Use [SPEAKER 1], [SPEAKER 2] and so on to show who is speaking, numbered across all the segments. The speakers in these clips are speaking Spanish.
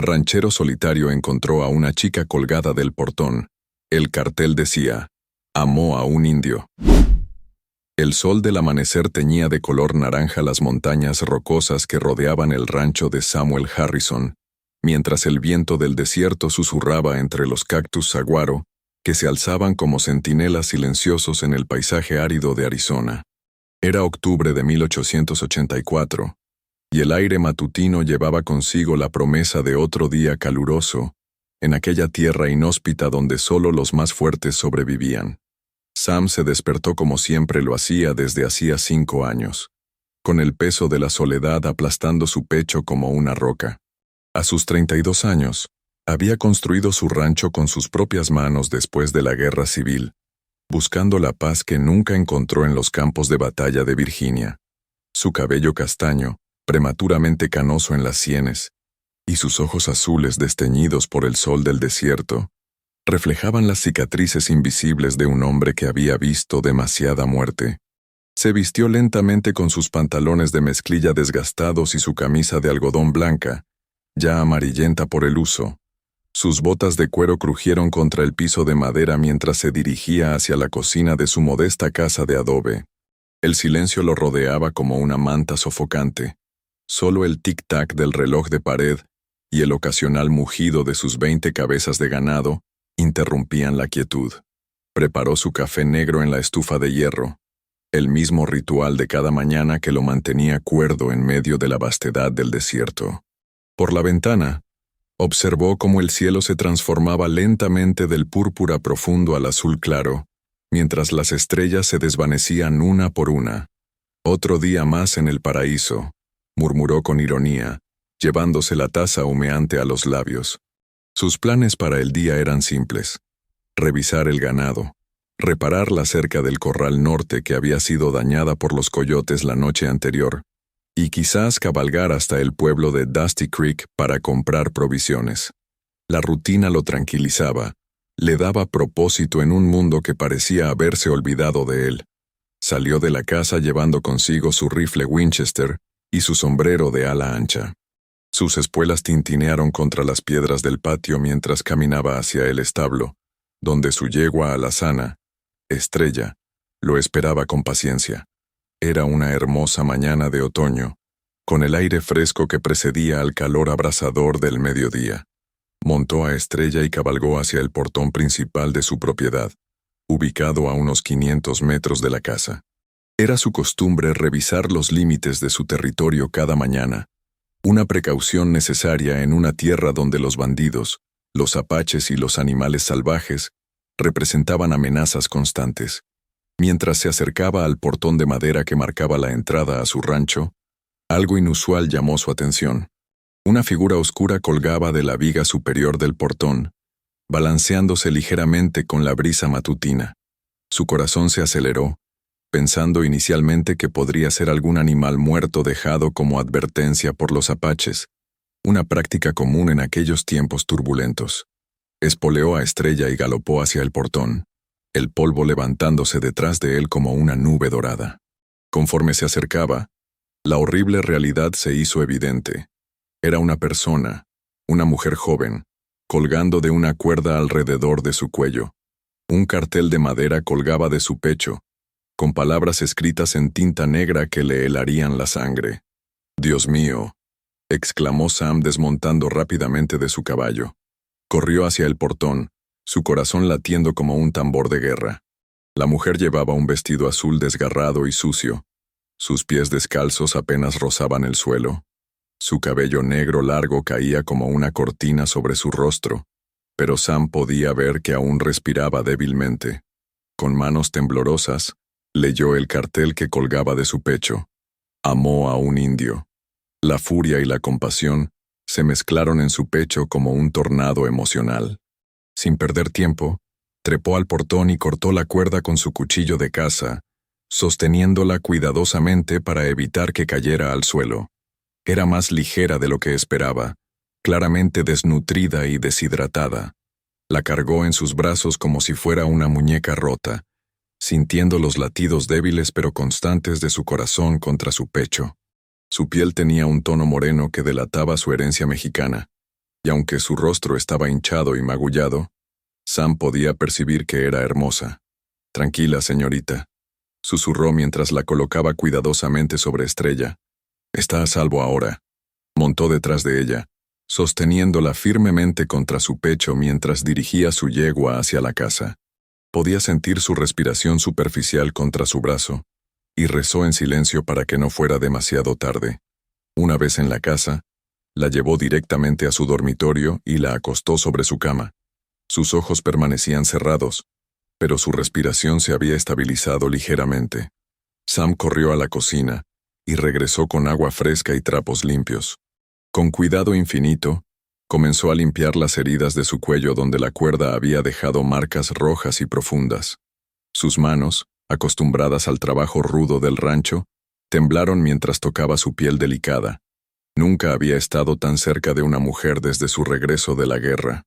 [SPEAKER 1] ranchero solitario encontró a una chica colgada del portón. El cartel decía: amó a un indio. El sol del amanecer teñía de color naranja las montañas rocosas que rodeaban el rancho de Samuel Harrison, mientras el viento del desierto susurraba entre los cactus saguaro, que se alzaban como centinelas silenciosos en el paisaje árido de Arizona. Era octubre de 1884, y el aire matutino llevaba consigo la promesa de otro día caluroso, en aquella tierra inhóspita donde solo los más fuertes sobrevivían. Sam se despertó como siempre lo hacía desde hacía 5 años, con el peso de la soledad aplastando su pecho como una roca. A sus 32 años, había construido su rancho con sus propias manos después de la guerra civil, buscando la paz que nunca encontró en los campos de batalla de Virginia. Su cabello castaño, prematuramente canoso en las sienes, y sus ojos azules desteñidos por el sol del desierto, reflejaban las cicatrices invisibles de un hombre que había visto demasiada muerte. Se vistió lentamente con sus pantalones de mezclilla desgastados y su camisa de algodón blanca, ya amarillenta por el uso. Sus botas de cuero crujieron contra el piso de madera mientras se dirigía hacia la cocina de su modesta casa de adobe. El silencio lo rodeaba como una manta sofocante. Solo el tic-tac del reloj de pared y el ocasional mugido de sus 20 cabezas de ganado interrumpían la quietud. Preparó su café negro en la estufa de hierro, el mismo ritual de cada mañana que lo mantenía cuerdo en medio de la vastedad del desierto. Por la ventana, observó cómo el cielo se transformaba lentamente del púrpura profundo al azul claro, mientras las estrellas se desvanecían una por una. Otro día más en el paraíso, murmuró con ironía, llevándose la taza humeante a los labios. Sus planes para el día eran simples: revisar el ganado, reparar la cerca del corral norte que había sido dañada por los coyotes la noche anterior, y quizás cabalgar hasta el pueblo de Dusty Creek para comprar provisiones. La rutina lo tranquilizaba, le daba propósito en un mundo que parecía haberse olvidado de él. Salió de la casa llevando consigo su rifle Winchester y su sombrero de ala ancha. Sus espuelas tintinearon contra las piedras del patio mientras caminaba hacia el establo, donde su yegua alazana, Estrella, lo esperaba con paciencia. Era una hermosa mañana de otoño, con el aire fresco que precedía al calor abrasador del mediodía. Montó a Estrella y cabalgó hacia el portón principal de su propiedad, ubicado a unos 500 metros de la casa. Era su costumbre revisar los límites de su territorio cada mañana, una precaución necesaria en una tierra donde los bandidos, los apaches y los animales salvajes representaban amenazas constantes. Mientras se acercaba al portón de madera que marcaba la entrada a su rancho, algo inusual llamó su atención. Una figura oscura colgaba de la viga superior del portón, balanceándose ligeramente con la brisa matutina. Su corazón se aceleró, pensando inicialmente que podría ser algún animal muerto dejado como advertencia por los apaches, una práctica común en aquellos tiempos turbulentos. Espoleó a Estrella y galopó hacia el portón, el polvo levantándose detrás de él como una nube dorada. Conforme se acercaba, la horrible realidad se hizo evidente. Era una persona, una mujer joven, colgando de una cuerda alrededor de su cuello. Un cartel de madera colgaba de su pecho, con palabras escritas en tinta negra que le helarían la sangre. «Dios mío», exclamó Sam desmontando rápidamente de su caballo. Corrió hacia el portón, su corazón latiendo como un tambor de guerra. La mujer llevaba un vestido azul desgarrado y sucio. Sus pies descalzos apenas rozaban el suelo. Su cabello negro largo caía como una cortina sobre su rostro, pero Sam podía ver que aún respiraba débilmente. Con manos temblorosas, leyó el cartel que colgaba de su pecho. Amó a un indio. La furia y la compasión se mezclaron en su pecho como un tornado emocional. Sin perder tiempo, trepó al portón y cortó la cuerda con su cuchillo de caza, sosteniéndola cuidadosamente para evitar que cayera al suelo. Era más ligera de lo que esperaba, claramente desnutrida y deshidratada. La cargó en sus brazos como si fuera una muñeca rota, sintiendo los latidos débiles pero constantes de su corazón contra su pecho. Su piel tenía un tono moreno que delataba su herencia mexicana, y aunque su rostro estaba hinchado y magullado, Sam podía percibir que era hermosa. «Tranquila, señorita», susurró mientras la colocaba cuidadosamente sobre Estrella. «Está a salvo ahora». Montó detrás de ella, sosteniéndola firmemente contra su pecho mientras dirigía su yegua hacia la casa. Podía sentir su respiración superficial contra su brazo, y rezó en silencio para que no fuera demasiado tarde. Una vez en la casa, la llevó directamente a su dormitorio y la acostó sobre su cama. Sus ojos permanecían cerrados, pero su respiración se había estabilizado ligeramente. Sam corrió a la cocina y regresó con agua fresca y trapos limpios. Con cuidado infinito, comenzó a limpiar las heridas de su cuello donde la cuerda había dejado marcas rojas y profundas. Sus manos, acostumbradas al trabajo rudo del rancho, temblaron mientras tocaba su piel delicada. Nunca había estado tan cerca de una mujer desde su regreso de la guerra.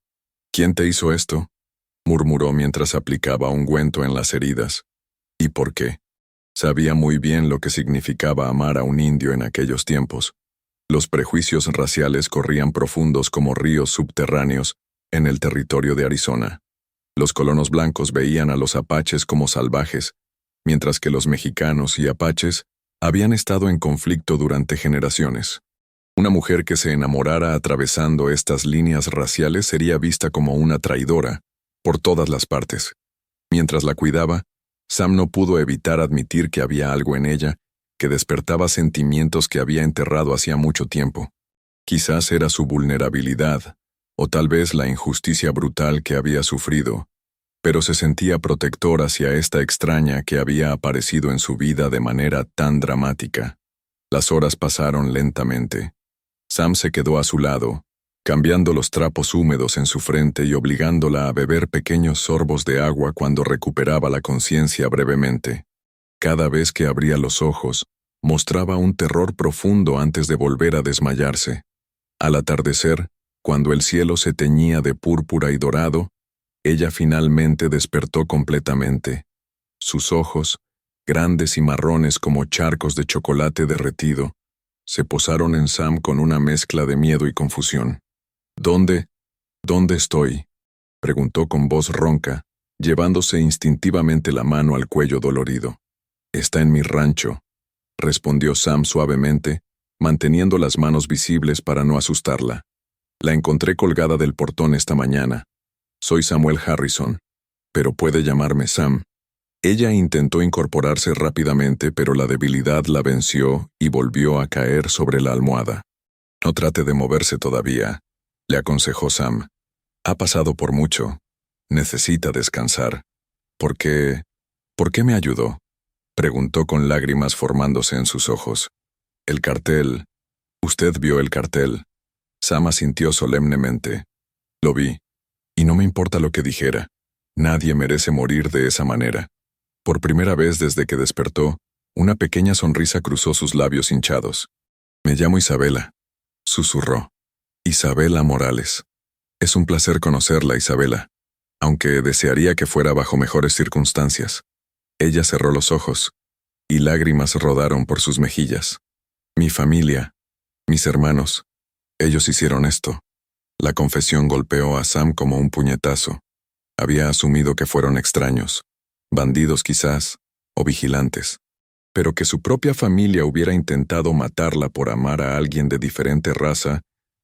[SPEAKER 1] «¿Quién te hizo esto?», murmuró mientras aplicaba ungüento en las heridas. ¿Y por qué? Sabía muy bien lo que significaba amar a un indio en aquellos tiempos. Los prejuicios raciales corrían profundos como ríos subterráneos en el territorio de Arizona. Los colonos blancos veían a los apaches como salvajes, mientras que los mexicanos y apaches habían estado en conflicto durante generaciones. Una mujer que se enamorara atravesando estas líneas raciales sería vista como una traidora por todas las partes. Mientras la cuidaba, Sam no pudo evitar admitir que había algo en ella que despertaba sentimientos que había enterrado hacía mucho tiempo. Quizás era su vulnerabilidad, o tal vez la injusticia brutal que había sufrido, pero se sentía protector hacia esta extraña que había aparecido en su vida de manera tan dramática. Las horas pasaron lentamente. Sam se quedó a su lado, cambiando los trapos húmedos en su frente y obligándola a beber pequeños sorbos de agua cuando recuperaba la conciencia brevemente. Cada vez que abría los ojos, mostraba un terror profundo antes de volver a desmayarse. Al atardecer, cuando el cielo se teñía de púrpura y dorado, ella finalmente despertó completamente. Sus ojos, grandes y marrones como charcos de chocolate derretido, se posaron en Sam con una mezcla de miedo y confusión. «¿Dónde estoy?», preguntó con voz ronca, llevándose instintivamente la mano al cuello dolorido. «Está en mi rancho», respondió Sam suavemente, manteniendo las manos visibles para no asustarla. «La encontré colgada del portón esta mañana. Soy Samuel Harrison, pero puede llamarme Sam». Ella intentó incorporarse rápidamente, pero la debilidad la venció y volvió a caer sobre la almohada. «No trate de moverse todavía», le aconsejó Sam. «Ha pasado por mucho. Necesita descansar». ¿Por qué me ayudó?», preguntó con lágrimas formándose en sus ojos. «El cartel. Usted vio el cartel». Sam asintió solemnemente. «Lo vi. Y no me importa lo que dijera. Nadie merece morir de esa manera». Por primera vez desde que despertó, una pequeña sonrisa cruzó sus labios hinchados. «Me llamo Isabela», susurró. «Isabela Morales. Es un placer conocerla, Isabela, aunque desearía que fuera bajo mejores circunstancias». Ella cerró los ojos, y lágrimas rodaron por sus mejillas. «Mi familia, mis hermanos, ellos hicieron esto». La confesión golpeó a Sam como un puñetazo. Había asumido que fueron extraños. Bandidos quizás, o vigilantes, pero que su propia familia hubiera intentado matarla por amar a alguien de diferente raza,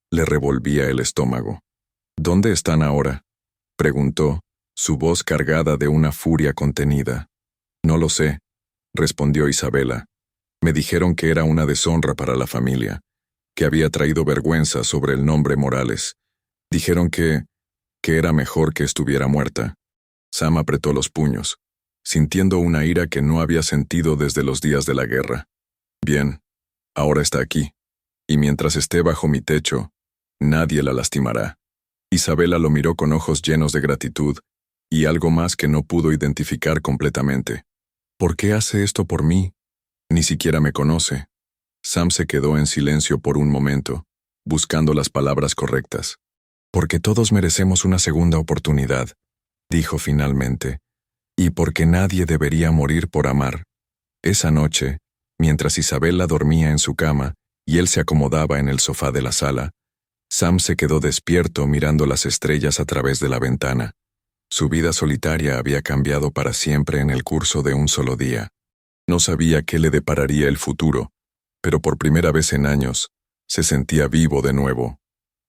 [SPEAKER 1] le revolvía el estómago. «¿Dónde están ahora?», preguntó, su voz cargada de una furia contenida. «No lo sé», respondió Isabela. «Me dijeron que era una deshonra para la familia, que había traído vergüenza sobre el nombre Morales. Dijeron que era mejor que estuviera muerta». Sam apretó los puños, sintiendo una ira que no había sentido desde los días de la guerra. «Bien, ahora está aquí, y mientras esté bajo mi techo, nadie la lastimará». Isabela lo miró con ojos llenos de gratitud, y algo más que no pudo identificar completamente. «¿Por qué hace esto por mí? Ni siquiera me conoce». Sam se quedó en silencio por un momento, buscando las palabras correctas. «Porque todos merecemos una segunda oportunidad», dijo finalmente. «Y porque nadie debería morir por amar». Esa noche, mientras Isabela dormía en su cama y él se acomodaba en el sofá de la sala, Sam se quedó despierto mirando las estrellas a través de la ventana. Su vida solitaria había cambiado para siempre en el curso de un solo día. No sabía qué le depararía el futuro, pero por primera vez en años, se sentía vivo de nuevo.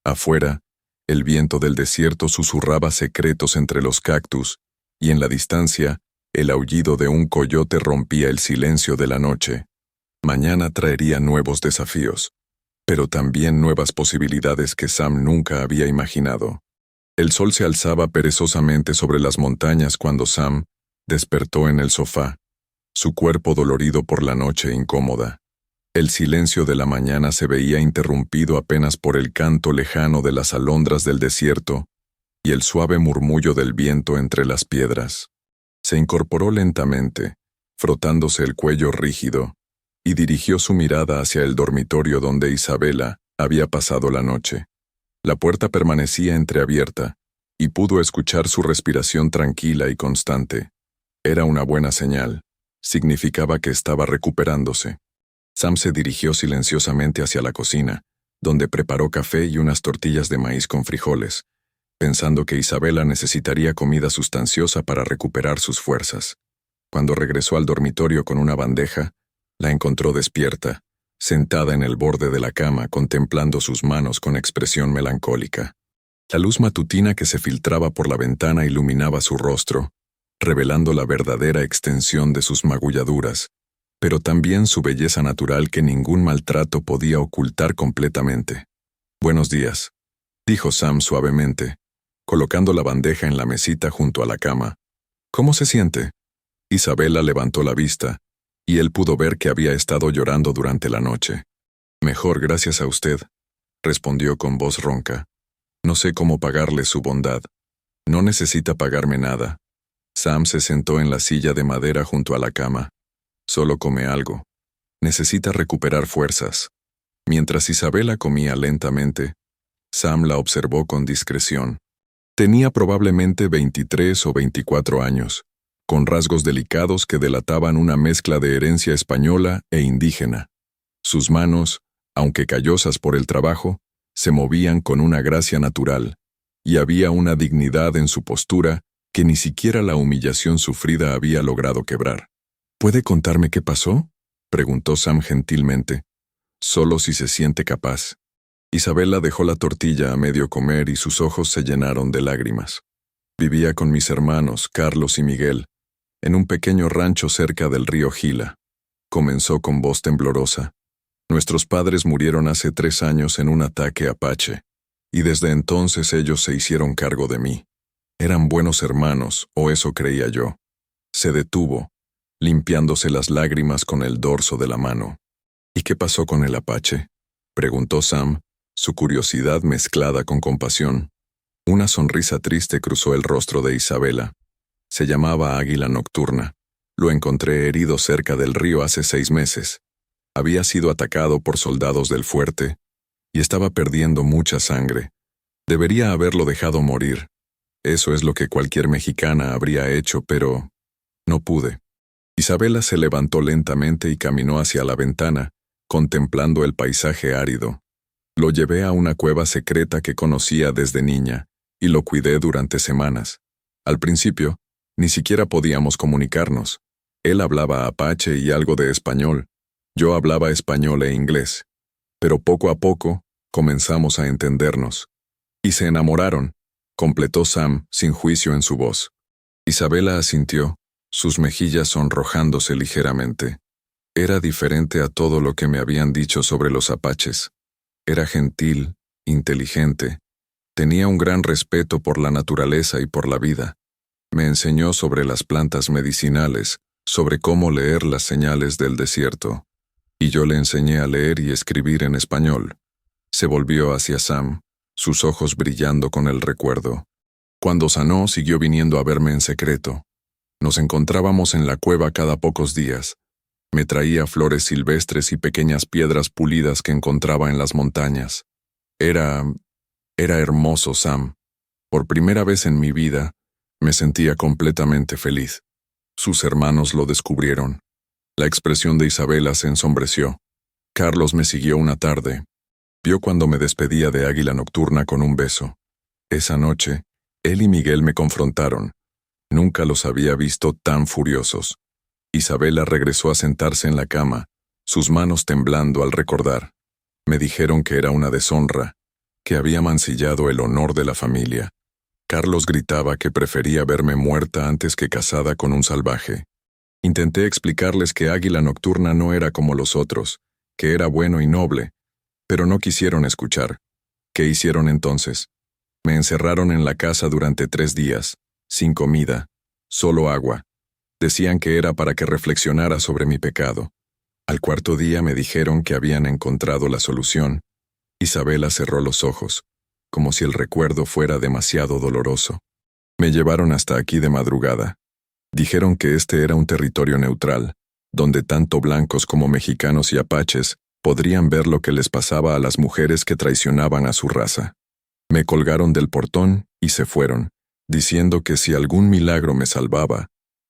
[SPEAKER 1] Afuera, el viento del desierto susurraba secretos entre los cactus, y en la distancia, el aullido de un coyote rompía el silencio de la noche. Mañana traería nuevos desafíos, pero también nuevas posibilidades que Sam nunca había imaginado. El sol se alzaba perezosamente sobre las montañas cuando Sam despertó en el sofá, su cuerpo dolorido por la noche incómoda. El silencio de la mañana se veía interrumpido apenas por el canto lejano de las alondras del desierto y el suave murmullo del viento entre las piedras. Se incorporó lentamente, frotándose el cuello rígido, y dirigió su mirada hacia el dormitorio donde Isabela había pasado la noche. La puerta permanecía entreabierta, y pudo escuchar su respiración tranquila y constante. Era una buena señal. Significaba que estaba recuperándose. Sam se dirigió silenciosamente hacia la cocina, donde preparó café y unas tortillas de maíz con frijoles, pensando que Isabela necesitaría comida sustanciosa para recuperar sus fuerzas. Cuando regresó al dormitorio con una bandeja, la encontró despierta, sentada en el borde de la cama contemplando sus manos con expresión melancólica. La luz matutina que se filtraba por la ventana iluminaba su rostro, revelando la verdadera extensión de sus magulladuras, pero también su belleza natural que ningún maltrato podía ocultar completamente. «Buenos días», dijo Sam suavemente, colocando la bandeja en la mesita junto a la cama. «¿Cómo se siente?» Isabela levantó la vista, y él pudo ver que había estado llorando durante la noche. «Mejor, gracias a usted», respondió con voz ronca. «No sé cómo pagarle su bondad. No necesita pagarme nada». Sam se sentó en la silla de madera junto a la cama. «Solo come algo. Necesita recuperar fuerzas». Mientras Isabela comía lentamente, Sam la observó con discreción. Tenía probablemente 23 o 24 años, con rasgos delicados que delataban una mezcla de herencia española e indígena. Sus manos, aunque callosas por el trabajo, se movían con una gracia natural, y había una dignidad en su postura que ni siquiera la humillación sufrida había logrado quebrar. «¿Puede contarme qué pasó?», preguntó Sam gentilmente. «Solo si se siente capaz». Isabela dejó la tortilla a medio comer y sus ojos se llenaron de lágrimas. «Vivía con mis hermanos, Carlos y Miguel, en un pequeño rancho cerca del río Gila», comenzó con voz temblorosa. «Nuestros padres murieron hace 3 años en un ataque apache, y desde entonces ellos se hicieron cargo de mí. Eran buenos hermanos, o eso creía yo». Se detuvo, limpiándose las lágrimas con el dorso de la mano. «¿Y qué pasó con el apache?», preguntó Sam, su curiosidad mezclada con compasión. Una sonrisa triste cruzó el rostro de Isabela. «Se llamaba Águila Nocturna. Lo encontré herido cerca del río hace 6 meses. Había sido atacado por soldados del fuerte y estaba perdiendo mucha sangre. Debería haberlo dejado morir. Eso es lo que cualquier mexicana habría hecho, pero no pude». Isabela se levantó lentamente y caminó hacia la ventana, contemplando el paisaje árido. «Lo llevé a una cueva secreta que conocía desde niña, y lo cuidé durante semanas. Al principio, ni siquiera podíamos comunicarnos. Él hablaba apache y algo de español. Yo hablaba español e inglés. Pero poco a poco, comenzamos a entendernos. Y se enamoraron», completó Sam, sin juicio en su voz. Isabela asintió, sus mejillas sonrojándose ligeramente. Era diferente a todo lo que me habían dicho sobre los apaches. Era gentil, inteligente. Tenía un gran respeto por la naturaleza y por la vida. Me enseñó sobre las plantas medicinales, sobre cómo leer las señales del desierto. Y yo le enseñé a leer y escribir en español. Se volvió hacia Sam, sus ojos brillando con el recuerdo. Cuando sanó, siguió viniendo a verme en secreto. Nos encontrábamos en la cueva cada pocos días. Me traía flores silvestres y pequeñas piedras pulidas que encontraba en las montañas. Era hermoso, Sam. Por primera vez en mi vida, me sentía completamente feliz. Sus hermanos lo descubrieron. La expresión de Isabela se ensombreció. Carlos me siguió una tarde. Vio cuando me despedía de Águila Nocturna con un beso. Esa noche, él y Miguel me confrontaron. Nunca los había visto tan furiosos. Isabela regresó a sentarse en la cama, sus manos temblando al recordar. Me dijeron que era una deshonra, que había mancillado el honor de la familia. Carlos gritaba que prefería verme muerta antes que casada con un salvaje. Intenté explicarles que Águila Nocturna no era como los otros, que era bueno y noble, pero no quisieron escuchar. ¿Qué hicieron entonces? Me encerraron en la casa durante 3 días, sin comida, solo agua. Decían que era para que reflexionara sobre mi pecado. Al 4.º día me dijeron que habían encontrado la solución. Isabela cerró los ojos, como si el recuerdo fuera demasiado doloroso. Me llevaron hasta aquí de madrugada. Dijeron que este era un territorio neutral, donde tanto blancos como mexicanos y apaches podrían ver lo que les pasaba a las mujeres que traicionaban a su raza. Me colgaron del portón y se fueron, diciendo que si algún milagro me salvaba,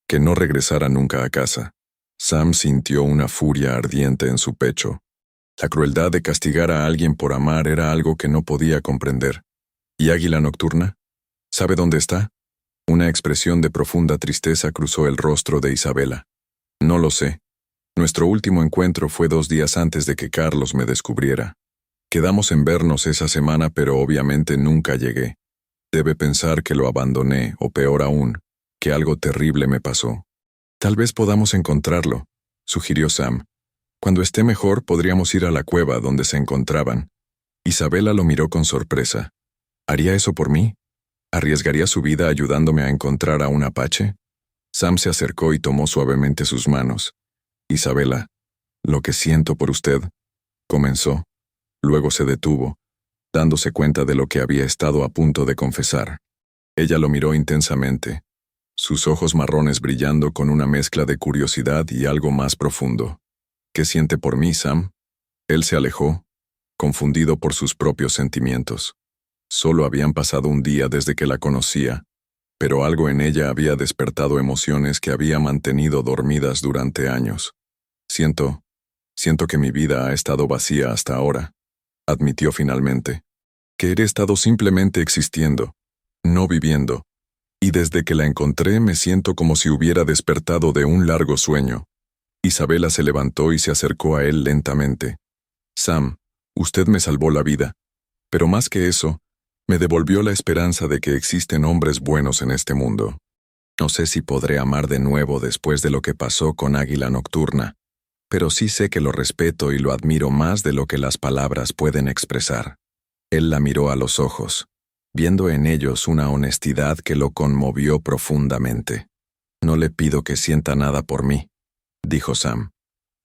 [SPEAKER 1] que no regresara nunca a casa. Sam sintió una furia ardiente en su pecho. La crueldad de castigar a alguien por amar era algo que no podía comprender. ¿Y Águila Nocturna? ¿Sabe dónde está? Una expresión de profunda tristeza cruzó el rostro de Isabela. No lo sé. Nuestro último encuentro fue 2 días antes de que Carlos me descubriera. Quedamos en vernos esa semana, pero obviamente nunca llegué. Debe pensar que lo abandoné, o peor aún, que algo terrible me pasó. Tal vez podamos encontrarlo, sugirió Sam. Cuando esté mejor, podríamos ir a la cueva donde se encontraban. Isabela lo miró con sorpresa. ¿Haría eso por mí? ¿Arriesgaría su vida ayudándome a encontrar a un apache? Sam se acercó y tomó suavemente sus manos. Isabela, lo que siento por usted, comenzó. Luego se detuvo, dándose cuenta de lo que había estado a punto de confesar. Ella lo miró intensamente, sus ojos marrones brillando con una mezcla de curiosidad y algo más profundo. ¿Qué siente por mí, Sam? Él se alejó, confundido por sus propios sentimientos. Solo habían pasado un día desde que la conocía, pero algo en ella había despertado emociones que había mantenido dormidas durante años. Siento que mi vida ha estado vacía hasta ahora, admitió finalmente, que he estado simplemente existiendo, no viviendo, y desde que la encontré me siento como si hubiera despertado de un largo sueño. Isabela se levantó y se acercó a él lentamente. Sam, usted me salvó la vida, pero más que eso, me devolvió la esperanza de que existen hombres buenos en este mundo. No sé si podré amar de nuevo después de lo que pasó con Águila Nocturna, pero sí sé que lo respeto y lo admiro más de lo que las palabras pueden expresar. Él la miró a los ojos, viendo en ellos una honestidad que lo conmovió profundamente. No le pido que sienta nada por mí, dijo Sam.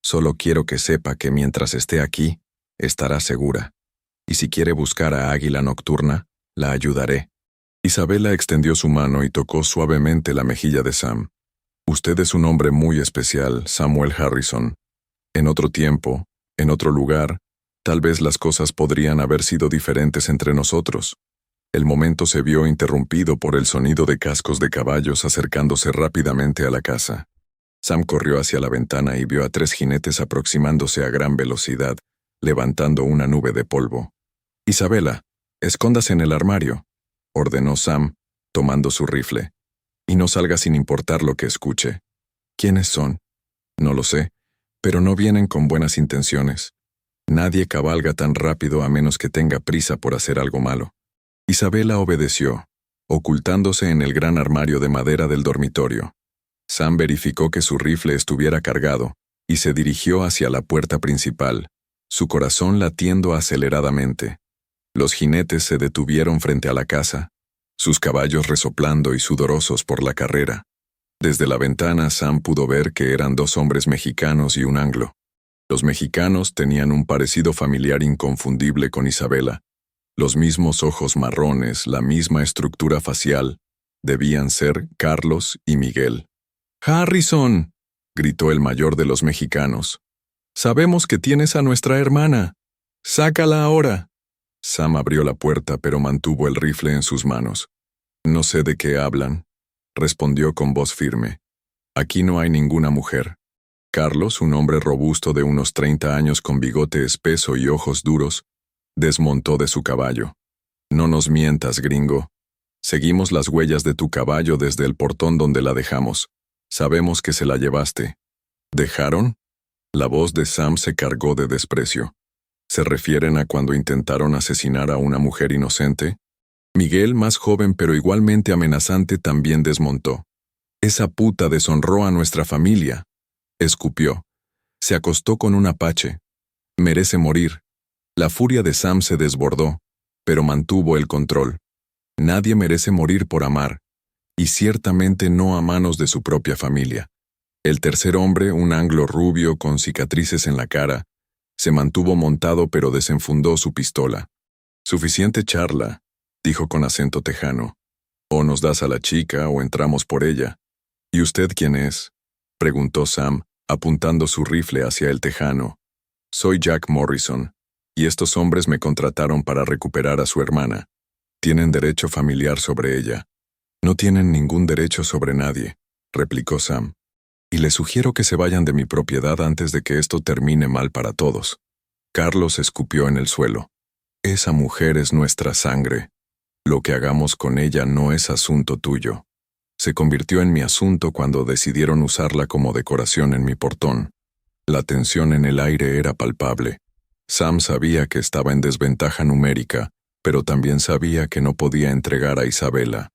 [SPEAKER 1] Solo quiero que sepa que mientras esté aquí, estará segura. Y si quiere buscar a Águila Nocturna, la ayudaré. Isabela extendió su mano y tocó suavemente la mejilla de Sam. Usted es un hombre muy especial, Samuel Harrison. En otro tiempo, en otro lugar, tal vez las cosas podrían haber sido diferentes entre nosotros. El momento se vio interrumpido por el sonido de cascos de caballos acercándose rápidamente a la casa. Sam corrió hacia la ventana y vio a 3 jinetes aproximándose a gran velocidad, levantando una nube de polvo. Isabela, escóndase en el armario, ordenó Sam, tomando su rifle. Y no salga sin importar lo que escuche. ¿Quiénes son? No lo sé, pero no vienen con buenas intenciones. Nadie cabalga tan rápido a menos que tenga prisa por hacer algo malo. Isabela obedeció, ocultándose en el gran armario de madera del dormitorio. Sam verificó que su rifle estuviera cargado y se dirigió hacia la puerta principal, su corazón latiendo aceleradamente. Los jinetes se detuvieron frente a la casa, sus caballos resoplando y sudorosos por la carrera. Desde la ventana Sam pudo ver que eran 2 hombres mexicanos y un anglo. Los mexicanos tenían un parecido familiar inconfundible con Isabela. Los mismos ojos marrones, la misma estructura facial. Debían ser Carlos y Miguel. «¡Harrison!», gritó el mayor de los mexicanos. «Sabemos que tienes a nuestra hermana. ¡Sácala ahora!». Sam abrió la puerta pero mantuvo el rifle en sus manos. «No sé de qué hablan», respondió con voz firme. «Aquí no hay ninguna mujer». Carlos, un hombre robusto de unos 30 años con bigote espeso y ojos duros, Desmontó de su caballo. No nos mientas, gringo. Seguimos las huellas de tu caballo desde el portón donde la dejamos. Sabemos que se la llevaste. ¿Dejaron? La voz de Sam se cargó de desprecio. ¿Se refieren a cuando intentaron asesinar a una mujer inocente? Miguel, más joven pero igualmente amenazante, también desmontó. Esa puta deshonró a nuestra familia. Escupió. Se acostó con un apache. Merece morir. La furia de Sam se desbordó, pero mantuvo el control. Nadie merece morir por amar, y ciertamente no a manos de su propia familia. El tercer hombre, un anglo rubio con cicatrices en la cara, se mantuvo montado pero desenfundó su pistola. Suficiente charla, dijo con acento tejano. O nos das a la chica o entramos por ella. ¿Y usted quién es?, preguntó Sam, apuntando su rifle hacia el tejano. Soy Jack Morrison, y estos hombres me contrataron para recuperar a su hermana. Tienen derecho familiar sobre ella. No tienen ningún derecho sobre nadie, replicó Sam. Y les sugiero que se vayan de mi propiedad antes de que esto termine mal para todos. Carlos escupió en el suelo. Esa mujer es nuestra sangre. Lo que hagamos con ella no es asunto tuyo. Se convirtió en mi asunto cuando decidieron usarla como decoración en mi portón. La tensión en el aire era palpable. Sam sabía que estaba en desventaja numérica, pero también sabía que no podía entregar a Isabela.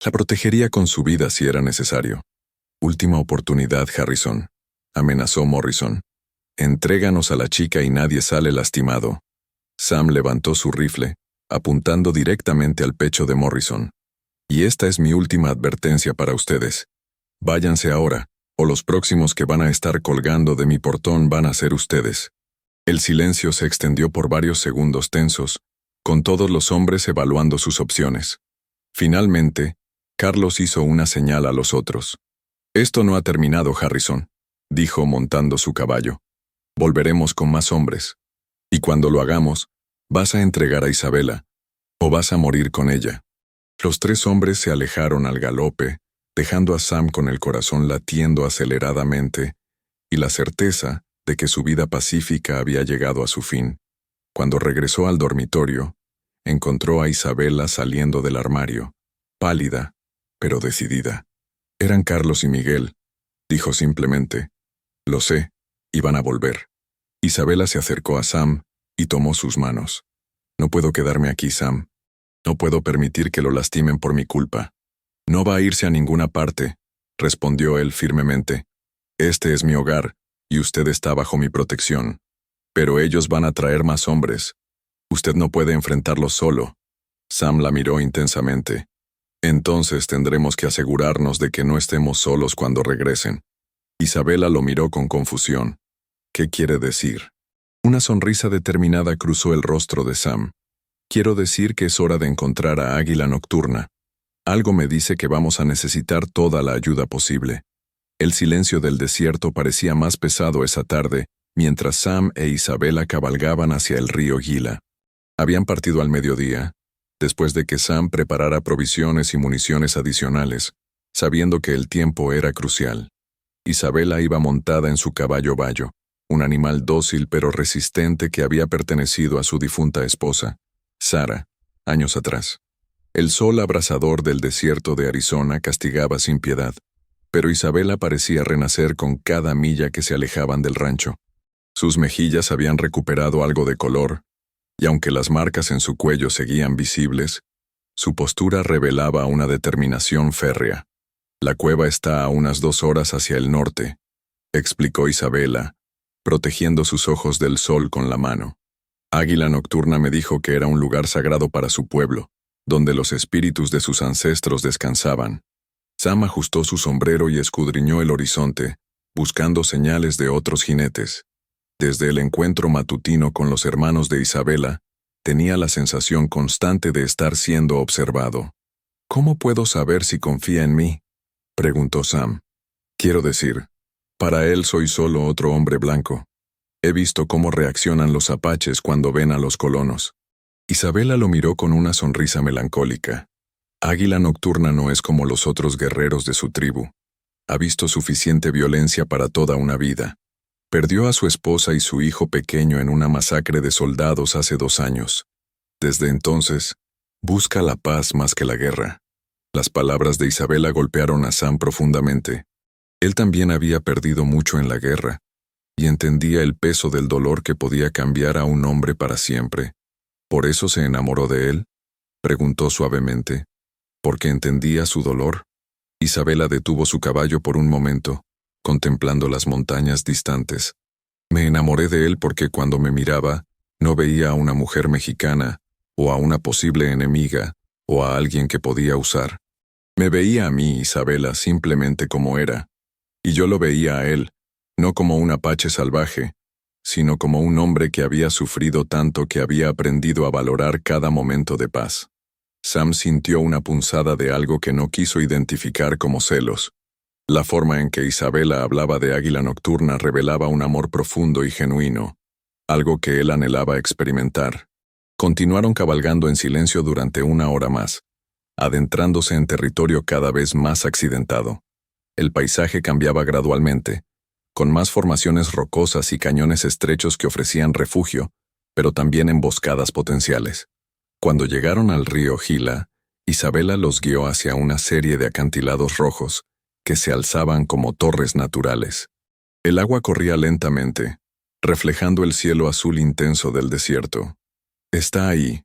[SPEAKER 1] La protegería con su vida si era necesario. Última oportunidad, Harrison, amenazó Morrison. Entréganos a la chica y nadie sale lastimado. Sam levantó su rifle, apuntando directamente al pecho de Morrison. Y esta es mi última advertencia para ustedes. Váyanse ahora, o los próximos que van a estar colgando de mi portón van a ser ustedes. El silencio se extendió por varios segundos tensos, con todos los hombres evaluando sus opciones. Finalmente, Carlos hizo una señal a los otros. Esto no ha terminado, Harrison, dijo montando su caballo. Volveremos con más hombres. Y cuando lo hagamos, vas a entregar a Isabela, o vas a morir con ella. Los tres hombres se alejaron al galope, dejando a Sam con el corazón latiendo aceleradamente y la certeza de que su vida pacífica había llegado a su fin. Cuando regresó al dormitorio, encontró a Isabela saliendo del armario, pálida, pero decidida. Eran Carlos y Miguel, dijo simplemente. Lo sé, iban a volver. Isabela se acercó a Sam y tomó sus manos. No puedo quedarme aquí, Sam. No puedo permitir que lo lastimen por mi culpa. No va a irse a ninguna parte, respondió él firmemente. Este es mi hogar, y usted está bajo mi protección. Pero ellos van a traer más hombres. Usted no puede enfrentarlos solo. Sam la miró intensamente. Entonces tendremos que asegurarnos de que no estemos solos cuando regresen. Isabela lo miró con confusión. ¿Qué quiere decir? Una sonrisa determinada cruzó el rostro de Sam. Quiero decir que es hora de encontrar a Águila Nocturna. Algo me dice que vamos a necesitar toda la ayuda posible. El silencio del desierto parecía más pesado esa tarde, mientras Sam e Isabela cabalgaban hacia el río Gila. Habían partido al mediodía, después de que Sam preparara provisiones y municiones adicionales, sabiendo que el tiempo era crucial. Isabela iba montada en su caballo bayo, un animal dócil pero resistente que había pertenecido a su difunta esposa, Sara, años atrás. El sol abrasador del desierto de Arizona castigaba sin piedad, pero Isabela parecía renacer con cada milla que se alejaban del rancho. Sus mejillas habían recuperado algo de color, y aunque las marcas en su cuello seguían visibles, su postura revelaba una determinación férrea. La cueva está a unas 2 horas hacia el norte, explicó Isabela, protegiendo sus ojos del sol con la mano. Águila Nocturna me dijo que era un lugar sagrado para su pueblo, donde los espíritus de sus ancestros descansaban. Sam ajustó su sombrero y escudriñó el horizonte, buscando señales de otros jinetes. Desde el encuentro matutino con los hermanos de Isabela, tenía la sensación constante de estar siendo observado. ¿Cómo puedo saber si confía en mí?, preguntó Sam. Quiero decir, para él soy solo otro hombre blanco. He visto cómo reaccionan los apaches cuando ven a los colonos. Isabela lo miró con una sonrisa melancólica. Águila Nocturna no es como los otros guerreros de su tribu. Ha visto suficiente violencia para toda una vida. Perdió a su esposa y su hijo pequeño en una masacre de soldados hace 2 años. Desde entonces, busca la paz más que la guerra. Las palabras de Isabela golpearon a Sam profundamente. Él también había perdido mucho en la guerra, y entendía el peso del dolor que podía cambiar a un hombre para siempre. ¿Por eso se enamoró de él?, preguntó suavemente. ¿Porque entendía su dolor? Isabela detuvo su caballo por un momento, contemplando las montañas distantes. Me enamoré de él porque cuando me miraba, no veía a una mujer mexicana, o a una posible enemiga, o a alguien que podía usar. Me veía a mí, Isabela, simplemente como era. Y yo lo veía a él, no como un apache salvaje, sino como un hombre que había sufrido tanto que había aprendido a valorar cada momento de paz. Sam sintió una punzada de algo que no quiso identificar como celos. La forma en que Isabela hablaba de Águila Nocturna revelaba un amor profundo y genuino, algo que él anhelaba experimentar. Continuaron cabalgando en silencio durante 1 hora más, adentrándose en territorio cada vez más accidentado. El paisaje cambiaba gradualmente, con más formaciones rocosas y cañones estrechos que ofrecían refugio, pero también emboscadas potenciales. Cuando llegaron al río Gila, Isabela los guió hacia una serie de acantilados rojos que se alzaban como torres naturales. El agua corría lentamente, reflejando el cielo azul intenso del desierto. «Está ahí»,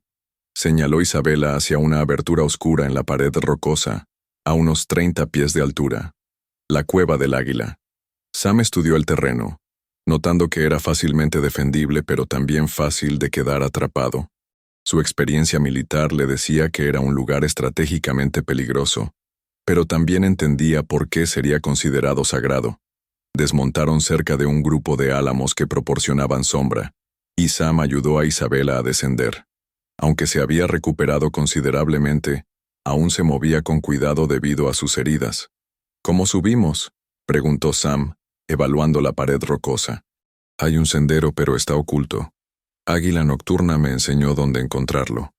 [SPEAKER 1] señaló Isabela hacia una abertura oscura en la pared rocosa, a unos 30 pies de altura. La cueva del águila. Sam estudió el terreno, notando que era fácilmente defendible pero también fácil de quedar atrapado. Su experiencia militar le decía que era un lugar estratégicamente peligroso, pero también entendía por qué sería considerado sagrado. Desmontaron cerca de un grupo de álamos que proporcionaban sombra, y Sam ayudó a Isabela a descender. Aunque se había recuperado considerablemente, aún se movía con cuidado debido a sus heridas. «¿Cómo subimos?», preguntó Sam, evaluando la pared rocosa. «Hay un sendero, pero está oculto. Águila Nocturna me enseñó dónde encontrarlo».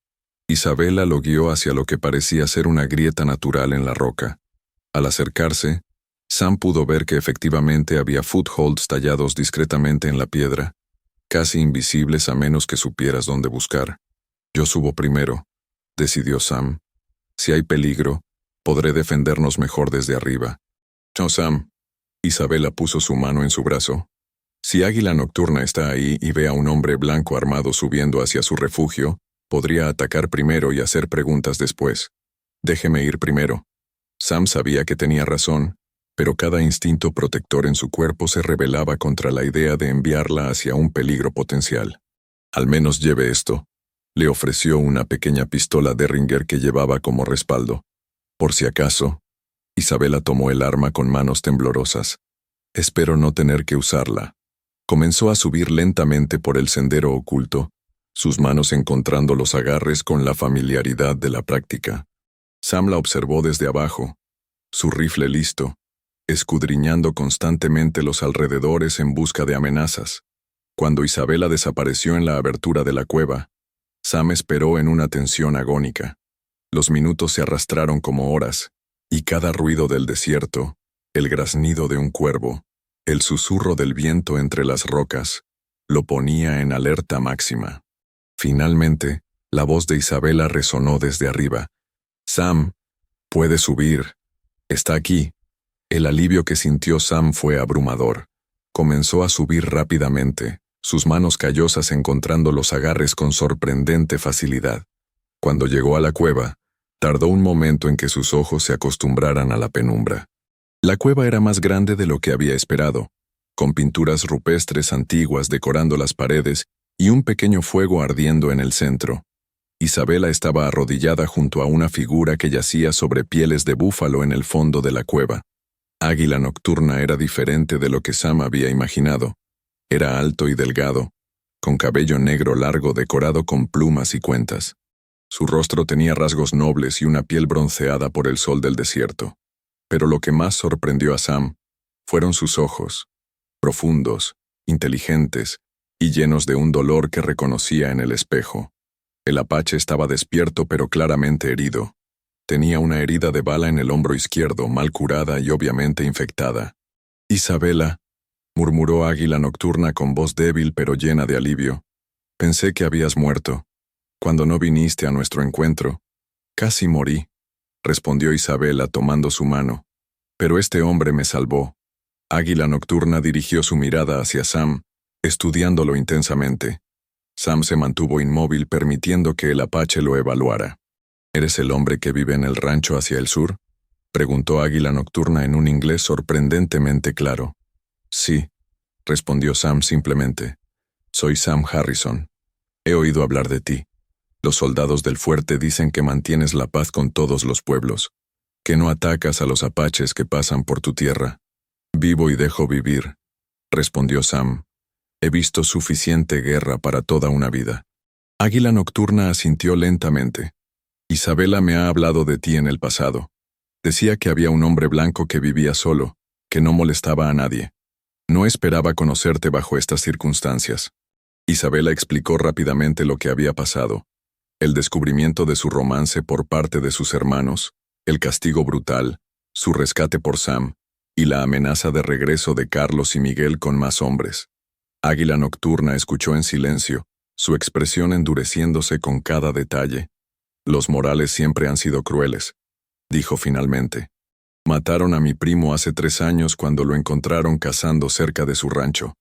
[SPEAKER 1] Isabela lo guió hacia lo que parecía ser una grieta natural en la roca. Al acercarse, Sam pudo ver que efectivamente había footholds tallados discretamente en la piedra, casi invisibles a menos que supieras dónde buscar. «Yo subo primero», decidió Sam. «Si hay peligro, podré defendernos mejor desde arriba». «No, Sam». Isabela puso su mano en su brazo. «Si Águila Nocturna está ahí y ve a un hombre blanco armado subiendo hacia su refugio, podría atacar primero y hacer preguntas después. Déjeme ir primero». Sam sabía que tenía razón, pero cada instinto protector en su cuerpo se rebelaba contra la idea de enviarla hacia un peligro potencial. «Al menos lleve esto», le ofreció una pequeña pistola Derringer que llevaba como respaldo. «Por si acaso». Isabela tomó el arma con manos temblorosas. «Espero no tener que usarla». Comenzó a subir lentamente por el sendero oculto, sus manos encontrando los agarres con la familiaridad de la práctica. Sam la observó desde abajo, su rifle listo, escudriñando constantemente los alrededores en busca de amenazas. Cuando Isabela desapareció en la abertura de la cueva, Sam esperó en una tensión agónica. Los minutos se arrastraron como horas, y cada ruido del desierto, el graznido de un cuervo, el susurro del viento entre las rocas, lo ponía en alerta máxima. Finalmente, la voz de Isabela resonó desde arriba. «Sam, puede subir. Está aquí». El alivio que sintió Sam fue abrumador. Comenzó a subir rápidamente, sus manos callosas encontrando los agarres con sorprendente facilidad. Cuando llegó a la cueva, tardó un momento en que sus ojos se acostumbraran a la penumbra. La cueva era más grande de lo que había esperado, con pinturas rupestres antiguas decorando las paredes y un pequeño fuego ardiendo en el centro. Isabela estaba arrodillada junto a una figura que yacía sobre pieles de búfalo en el fondo de la cueva. Águila Nocturna era diferente de lo que Sam había imaginado. Era alto y delgado, con cabello negro largo decorado con plumas y cuentas. Su rostro tenía rasgos nobles y una piel bronceada por el sol del desierto. Pero lo que más sorprendió a Sam fueron sus ojos, profundos, inteligentes y llenos de un dolor que reconocía en el espejo. El apache estaba despierto pero claramente herido. Tenía una herida de bala en el hombro izquierdo, mal curada y obviamente infectada. «Isabela», murmuró Águila Nocturna con voz débil pero llena de alivio. Pensé que habías muerto. Cuando no viniste a nuestro encuentro, casi morí, respondió Isabela tomando su mano. Pero este hombre me salvó. Águila Nocturna dirigió su mirada hacia Sam, estudiándolo intensamente. Sam se mantuvo inmóvil permitiendo que el apache lo evaluara. ¿Eres el hombre que vive en el rancho hacia el sur?, preguntó Águila Nocturna en un inglés sorprendentemente claro. Sí, respondió Sam simplemente. Soy Sam Harrison. He oído hablar de ti. Los soldados del fuerte dicen que mantienes la paz con todos los pueblos, que no atacas a los apaches que pasan por tu tierra. Vivo y dejo vivir, respondió Sam. He visto suficiente guerra para toda una vida. Águila Nocturna asintió lentamente. Isabela me ha hablado de ti en el pasado. Decía que había un hombre blanco que vivía solo, que no molestaba a nadie. No esperaba conocerte bajo estas circunstancias. Isabela explicó rápidamente lo que había pasado. El descubrimiento de su romance por parte de sus hermanos, el castigo brutal, su rescate por Sam, y la amenaza de regreso de Carlos y Miguel con más hombres. Águila Nocturna escuchó en silencio, su expresión endureciéndose con cada detalle. Los Morales siempre han sido crueles, dijo finalmente. Mataron a mi primo hace 3 años cuando lo encontraron cazando cerca de su rancho.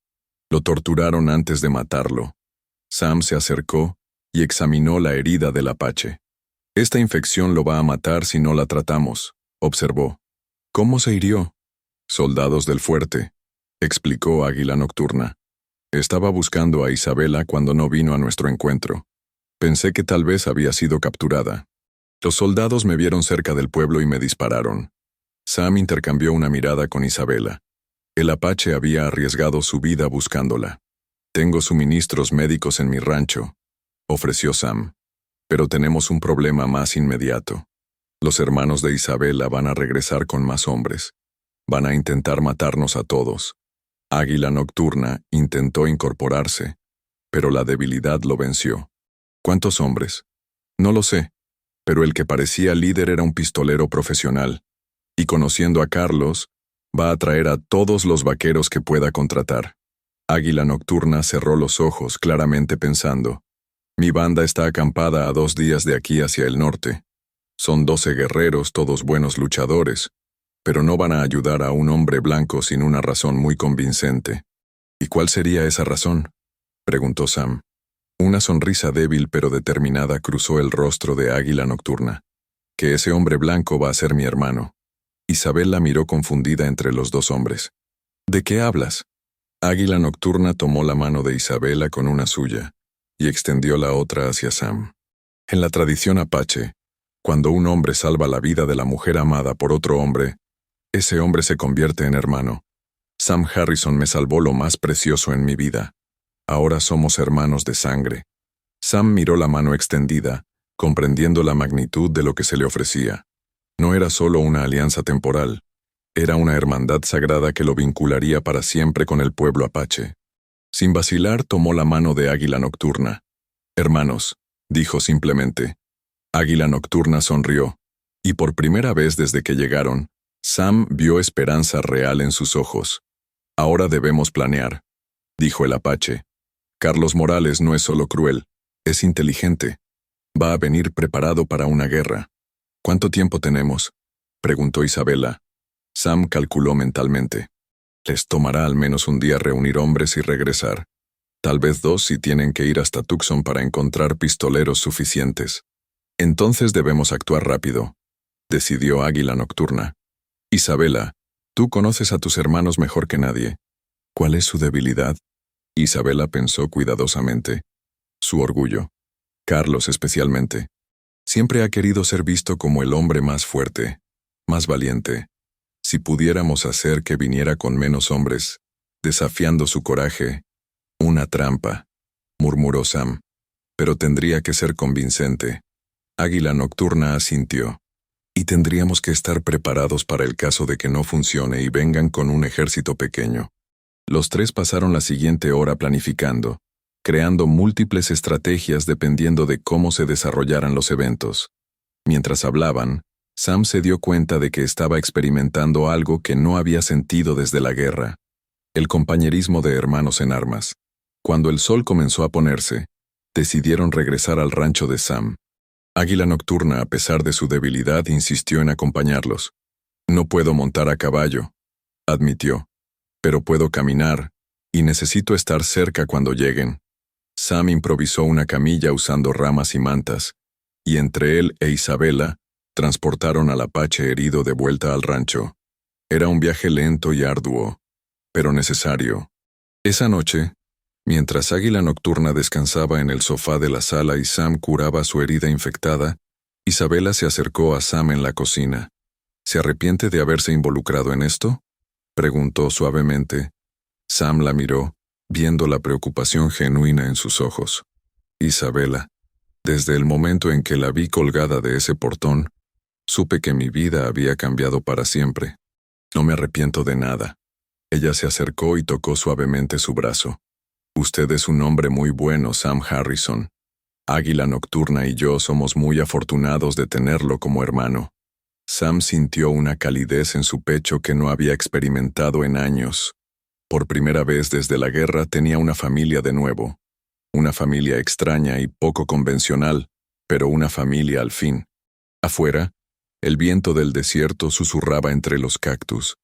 [SPEAKER 1] Lo torturaron antes de matarlo. Sam se acercó y examinó la herida del apache. Esta infección lo va a matar si no la tratamos, observó. ¿Cómo se hirió? Soldados del fuerte, explicó Águila Nocturna. Estaba buscando a Isabela cuando no vino a nuestro encuentro. Pensé que tal vez había sido capturada. Los soldados me vieron cerca del pueblo y me dispararon. Sam intercambió una mirada con Isabela. El apache había arriesgado su vida buscándola. Tengo suministros médicos en mi rancho, ofreció Sam. Pero tenemos un problema más inmediato. Los hermanos de Isabela van a regresar con más hombres. Van a intentar matarnos a todos. Águila Nocturna intentó incorporarse, pero la debilidad lo venció. ¿Cuántos hombres? No lo sé, pero el que parecía líder era un pistolero profesional, y conociendo a Carlos, va a traer a todos los vaqueros que pueda contratar. Águila Nocturna cerró los ojos claramente pensando. Mi banda está acampada a 2 días de aquí hacia el norte. Son 12 guerreros, todos buenos luchadores, pero no van a ayudar a un hombre blanco sin una razón muy convincente. ¿Y cuál sería esa razón?, preguntó Sam. Una sonrisa débil pero determinada cruzó el rostro de Águila Nocturna. Que ese hombre blanco va a ser mi hermano. Isabel la miró confundida entre los 2 hombres. ¿De qué hablas? Águila Nocturna tomó la mano de Isabela con una suya y extendió la otra hacia Sam. En la tradición apache, cuando un hombre salva la vida de la mujer amada por otro hombre, ese hombre se convierte en hermano. Sam Harrison me salvó lo más precioso en mi vida. Ahora somos hermanos de sangre. Sam miró la mano extendida, comprendiendo la magnitud de lo que se le ofrecía. No era solo una alianza temporal, era una hermandad sagrada que lo vincularía para siempre con el pueblo apache. Sin vacilar, tomó la mano de Águila Nocturna. Hermanos, dijo simplemente. Águila Nocturna sonrió, y por primera vez desde que llegaron, Sam vio esperanza real en sus ojos. Ahora debemos planear, dijo el apache. Carlos Morales no es solo cruel, es inteligente. Va a venir preparado para una guerra. ¿Cuánto tiempo tenemos?, preguntó Isabela. Sam calculó mentalmente. Les tomará al menos un día reunir hombres y regresar. Tal vez 2 si tienen que ir hasta Tucson para encontrar pistoleros suficientes. Entonces debemos actuar rápido, decidió Águila Nocturna. Isabela, tú conoces a tus hermanos mejor que nadie. ¿Cuál es su debilidad? Isabela pensó cuidadosamente. Su orgullo. Carlos especialmente. Siempre ha querido ser visto como el hombre más fuerte, más valiente. Si pudiéramos hacer que viniera con menos hombres, desafiando su coraje. Una trampa, murmuró Sam. Pero tendría que ser convincente. Águila Nocturna asintió. Y tendríamos que estar preparados para el caso de que no funcione y vengan con un ejército pequeño. Los 3 pasaron la siguiente hora planificando, creando múltiples estrategias dependiendo de cómo se desarrollaran los eventos. Mientras hablaban, Sam se dio cuenta de que estaba experimentando algo que no había sentido desde la guerra. El compañerismo de hermanos en armas. Cuando el sol comenzó a ponerse, decidieron regresar al rancho de Sam. Águila Nocturna, a pesar de su debilidad, insistió en acompañarlos. No puedo montar a caballo, admitió, pero puedo caminar, y necesito estar cerca cuando lleguen. Sam improvisó una camilla usando ramas y mantas, y entre él e Isabela, transportaron al apache herido de vuelta al rancho. Era un viaje lento y arduo, pero necesario. Esa noche, mientras Águila Nocturna descansaba en el sofá de la sala y Sam curaba su herida infectada, Isabela se acercó a Sam en la cocina. ¿Se arrepiente de haberse involucrado en esto?, preguntó suavemente. Sam la miró, viendo la preocupación genuina en sus ojos. Isabela, desde el momento en que la vi colgada de ese portón, supe que mi vida había cambiado para siempre. No me arrepiento de nada. Ella se acercó y tocó suavemente su brazo. Usted es un hombre muy bueno, Sam Harrison. Águila Nocturna y yo somos muy afortunados de tenerlo como hermano. Sam sintió una calidez en su pecho que no había experimentado en años. Por primera vez desde la guerra tenía una familia de nuevo. Una familia extraña y poco convencional, pero una familia al fin. Afuera, el viento del desierto susurraba entre los cactus,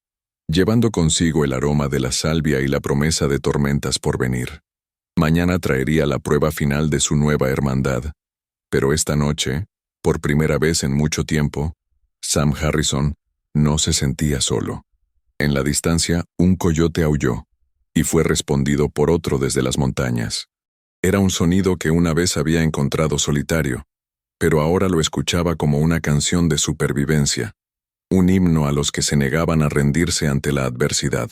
[SPEAKER 1] llevando consigo el aroma de la salvia y la promesa de tormentas por venir. Mañana traería la prueba final de su nueva hermandad. Pero esta noche, por primera vez en mucho tiempo, Sam Harrison no se sentía solo. En la distancia, un coyote aulló, y fue respondido por otro desde las montañas. Era un sonido que una vez había encontrado solitario, pero ahora lo escuchaba como una canción de supervivencia, un himno a los que se negaban a rendirse ante la adversidad.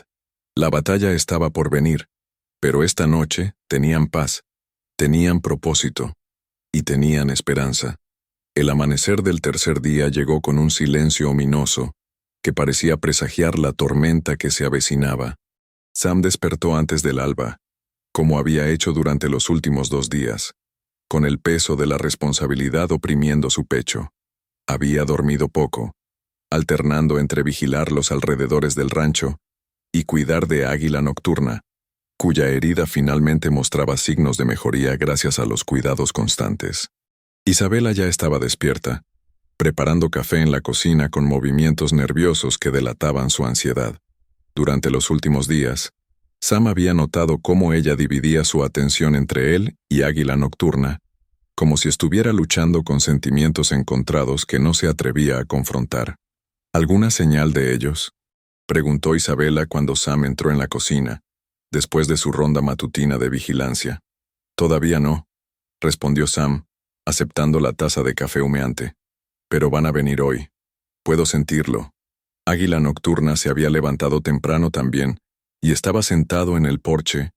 [SPEAKER 1] La batalla estaba por venir, pero esta noche tenían paz, tenían propósito, y tenían esperanza. El amanecer del tercer día llegó con un silencio ominoso, que parecía presagiar la tormenta que se avecinaba. Sam despertó antes del alba, como había hecho durante los últimos 2 días, con el peso de la responsabilidad oprimiendo su pecho. Había dormido poco, alternando entre vigilar los alrededores del rancho y cuidar de Águila Nocturna, cuya herida finalmente mostraba signos de mejoría gracias a los cuidados constantes. Isabela ya estaba despierta, preparando café en la cocina con movimientos nerviosos que delataban su ansiedad. Durante los últimos días, Sam había notado cómo ella dividía su atención entre él y Águila Nocturna, como si estuviera luchando con sentimientos encontrados que no se atrevía a confrontar. ¿Alguna señal de ellos?, preguntó Isabela cuando Sam entró en la cocina, después de su ronda matutina de vigilancia. Todavía no, respondió Sam, aceptando la taza de café humeante. Pero van a venir hoy. Puedo sentirlo. Águila Nocturna se había levantado temprano también, y estaba sentado en el porche,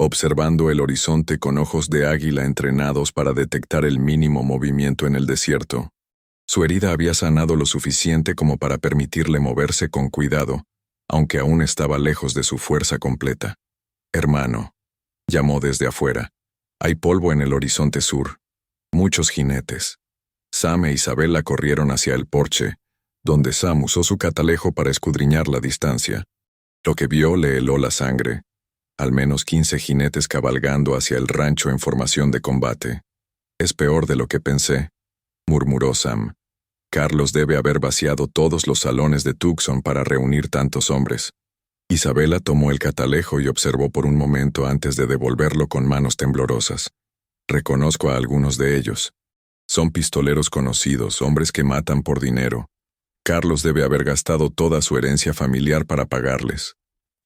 [SPEAKER 1] observando el horizonte con ojos de águila entrenados para detectar el mínimo movimiento en el desierto. Su herida había sanado lo suficiente como para permitirle moverse con cuidado, aunque aún estaba lejos de su fuerza completa. «Hermano», llamó desde afuera, «hay polvo en el horizonte sur. Muchos jinetes». Sam e Isabela corrieron hacia el porche, donde Sam usó su catalejo para escudriñar la distancia. Lo que vio le heló la sangre. Al menos 15 jinetes cabalgando hacia el rancho en formación de combate. «Es peor de lo que pensé», murmuró Sam. «Carlos debe haber vaciado todos los salones de Tucson para reunir tantos hombres». Isabela tomó el catalejo y observó por un momento antes de devolverlo con manos temblorosas. «Reconozco a algunos de ellos. Son pistoleros conocidos, hombres que matan por dinero. Carlos debe haber gastado toda su herencia familiar para pagarles».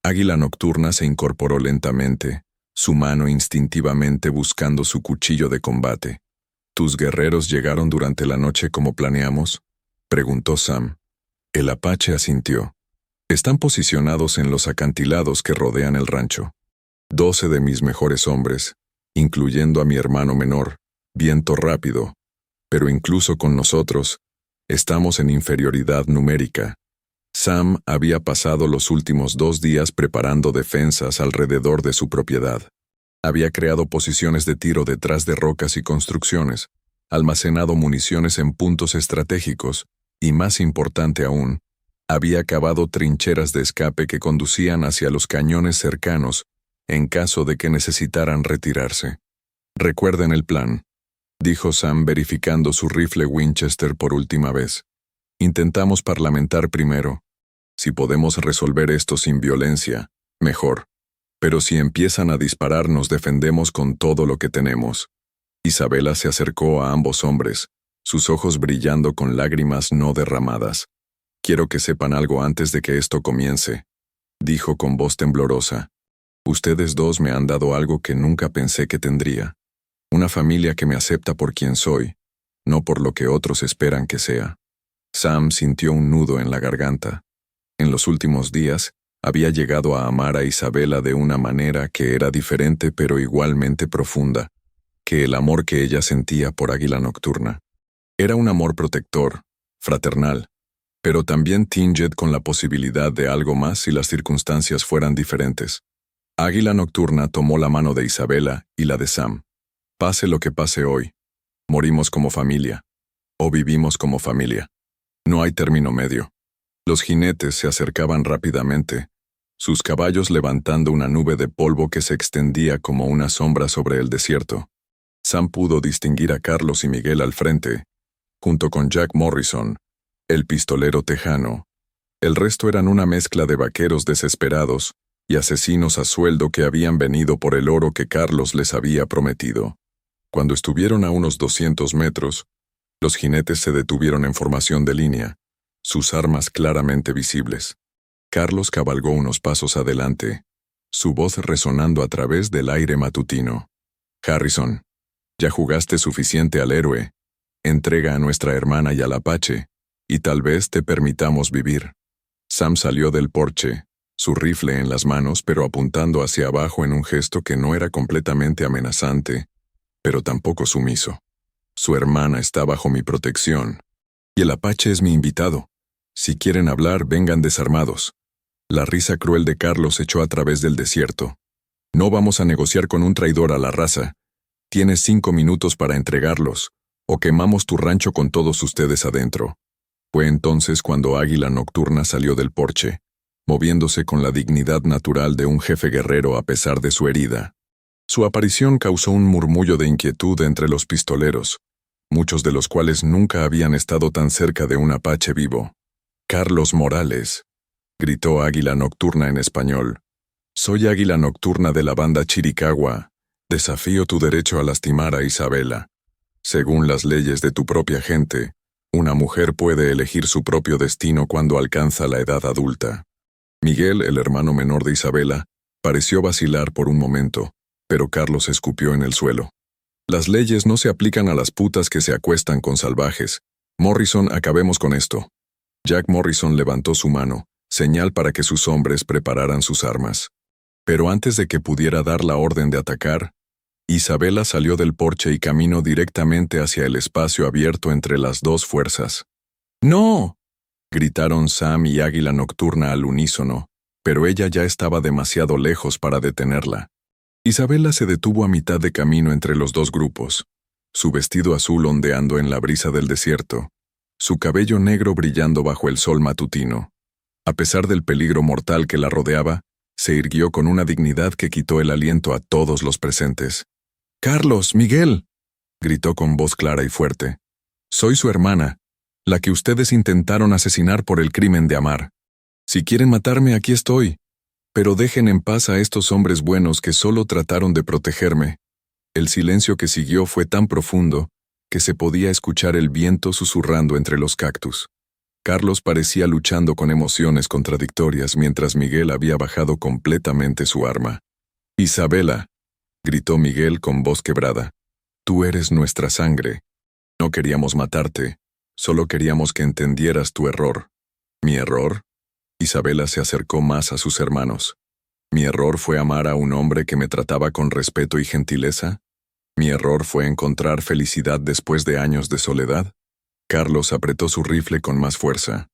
[SPEAKER 1] Águila Nocturna se incorporó lentamente, su mano instintivamente buscando su cuchillo de combate. «¿Tus guerreros llegaron durante la noche como planeamos?», preguntó Sam. El apache asintió. «Están posicionados en los acantilados que rodean el rancho. 12 de mis mejores hombres, incluyendo a mi hermano menor, Viento Rápido, pero incluso con nosotros, estamos en inferioridad numérica». Sam había pasado los últimos 2 días preparando defensas alrededor de su propiedad. Había creado posiciones de tiro detrás de rocas y construcciones, almacenado municiones en puntos estratégicos, y más importante aún, Había cavado trincheras de escape que conducían hacia los cañones cercanos en caso de que necesitaran retirarse. «Recuerden el plan», dijo Sam verificando su rifle Winchester por última vez. «Intentamos parlamentar primero. Si podemos resolver esto sin violencia, mejor. Pero si empiezan a disparar nos defendemos con todo lo que tenemos». Isabela se acercó a ambos hombres, sus ojos brillando con lágrimas no derramadas. «Quiero que sepan algo antes de que esto comience», dijo con voz temblorosa. «Ustedes dos me han dado algo que nunca pensé que tendría. Una familia que me acepta por quien soy, no por lo que otros esperan que sea». Sam sintió un nudo en la garganta. En los últimos días, había llegado a amar a Isabela de una manera que era diferente pero igualmente profunda que el amor que ella sentía por Águila Nocturna. Era un amor protector, fraternal, pero también tinged con la posibilidad de algo más si las circunstancias fueran diferentes. Águila Nocturna tomó la mano de Isabela y la de Sam. «Pase lo que pase hoy, morimos como familia, o vivimos como familia. No hay término medio». Los jinetes se acercaban rápidamente, sus caballos levantando una nube de polvo que se extendía como una sombra sobre el desierto. Sam pudo distinguir a Carlos y Miguel al frente, junto con Jack Morrison, el pistolero tejano. El resto eran una mezcla de vaqueros desesperados y asesinos a sueldo que habían venido por el oro que Carlos les había prometido. Cuando estuvieron a unos 200 metros, los jinetes se detuvieron en formación de línea, sus armas claramente visibles. Carlos cabalgó unos pasos adelante, su voz resonando a través del aire matutino. «Harrison, ya jugaste suficiente al héroe. Entrega a nuestra hermana y al Apache, y tal vez te permitamos vivir». Sam salió del porche, su rifle en las manos pero apuntando hacia abajo en un gesto que no era completamente amenazante, pero tampoco sumiso. «Su hermana está bajo mi protección, y el Apache es mi invitado. Si quieren hablar, vengan desarmados». La risa cruel de Carlos echó a través del desierto. «No vamos a negociar con un traidor a la raza. Tienes 5 minutos para entregarlos, o quemamos tu rancho con todos ustedes adentro». Fue entonces cuando Águila Nocturna salió del porche, moviéndose con la dignidad natural de un jefe guerrero a pesar de su herida. Su aparición causó un murmullo de inquietud entre los pistoleros, muchos de los cuales nunca habían estado tan cerca de un Apache vivo. «Carlos Morales», gritó Águila Nocturna en español. «Soy Águila Nocturna de la banda Chiricahua. Desafío tu derecho a lastimar a Isabela. Según las leyes de tu propia gente, una mujer puede elegir su propio destino cuando alcanza la edad adulta». Miguel, el hermano menor de Isabela, pareció vacilar por un momento, pero Carlos escupió en el suelo. «Las leyes no se aplican a las putas que se acuestan con salvajes. Morrison, acabemos con esto». Jack Morrison levantó su mano, señal para que sus hombres prepararan sus armas. Pero antes de que pudiera dar la orden de atacar, Isabela salió del porche y caminó directamente hacia el espacio abierto entre las dos fuerzas. «¡No!», gritaron Sam y Águila Nocturna al unísono, pero ella ya estaba demasiado lejos para detenerla. Isabela se detuvo a mitad de camino entre los dos grupos, su vestido azul ondeando en la brisa del desierto, su cabello negro brillando bajo el sol matutino. A pesar del peligro mortal que la rodeaba, se irguió con una dignidad que quitó el aliento a todos los presentes. «¡Carlos, Miguel!», gritó con voz clara y fuerte. «Soy su hermana, la que ustedes intentaron asesinar por el crimen de amar. Si quieren matarme, aquí estoy. Pero dejen en paz a estos hombres buenos que solo trataron de protegerme». El silencio que siguió fue tan profundo que se podía escuchar el viento susurrando entre los cactus. Carlos parecía luchando con emociones contradictorias mientras Miguel había bajado completamente su arma. «Isabela», gritó Miguel con voz quebrada, «tú eres nuestra sangre. No queríamos matarte, solo queríamos que entendieras tu error». «¿Mi error?». Isabela se acercó más a sus hermanos. «¿Mi error fue amar a un hombre que me trataba con respeto y gentileza? ¿Mi error fue encontrar felicidad después de años de soledad?». Carlos apretó su rifle con más fuerza.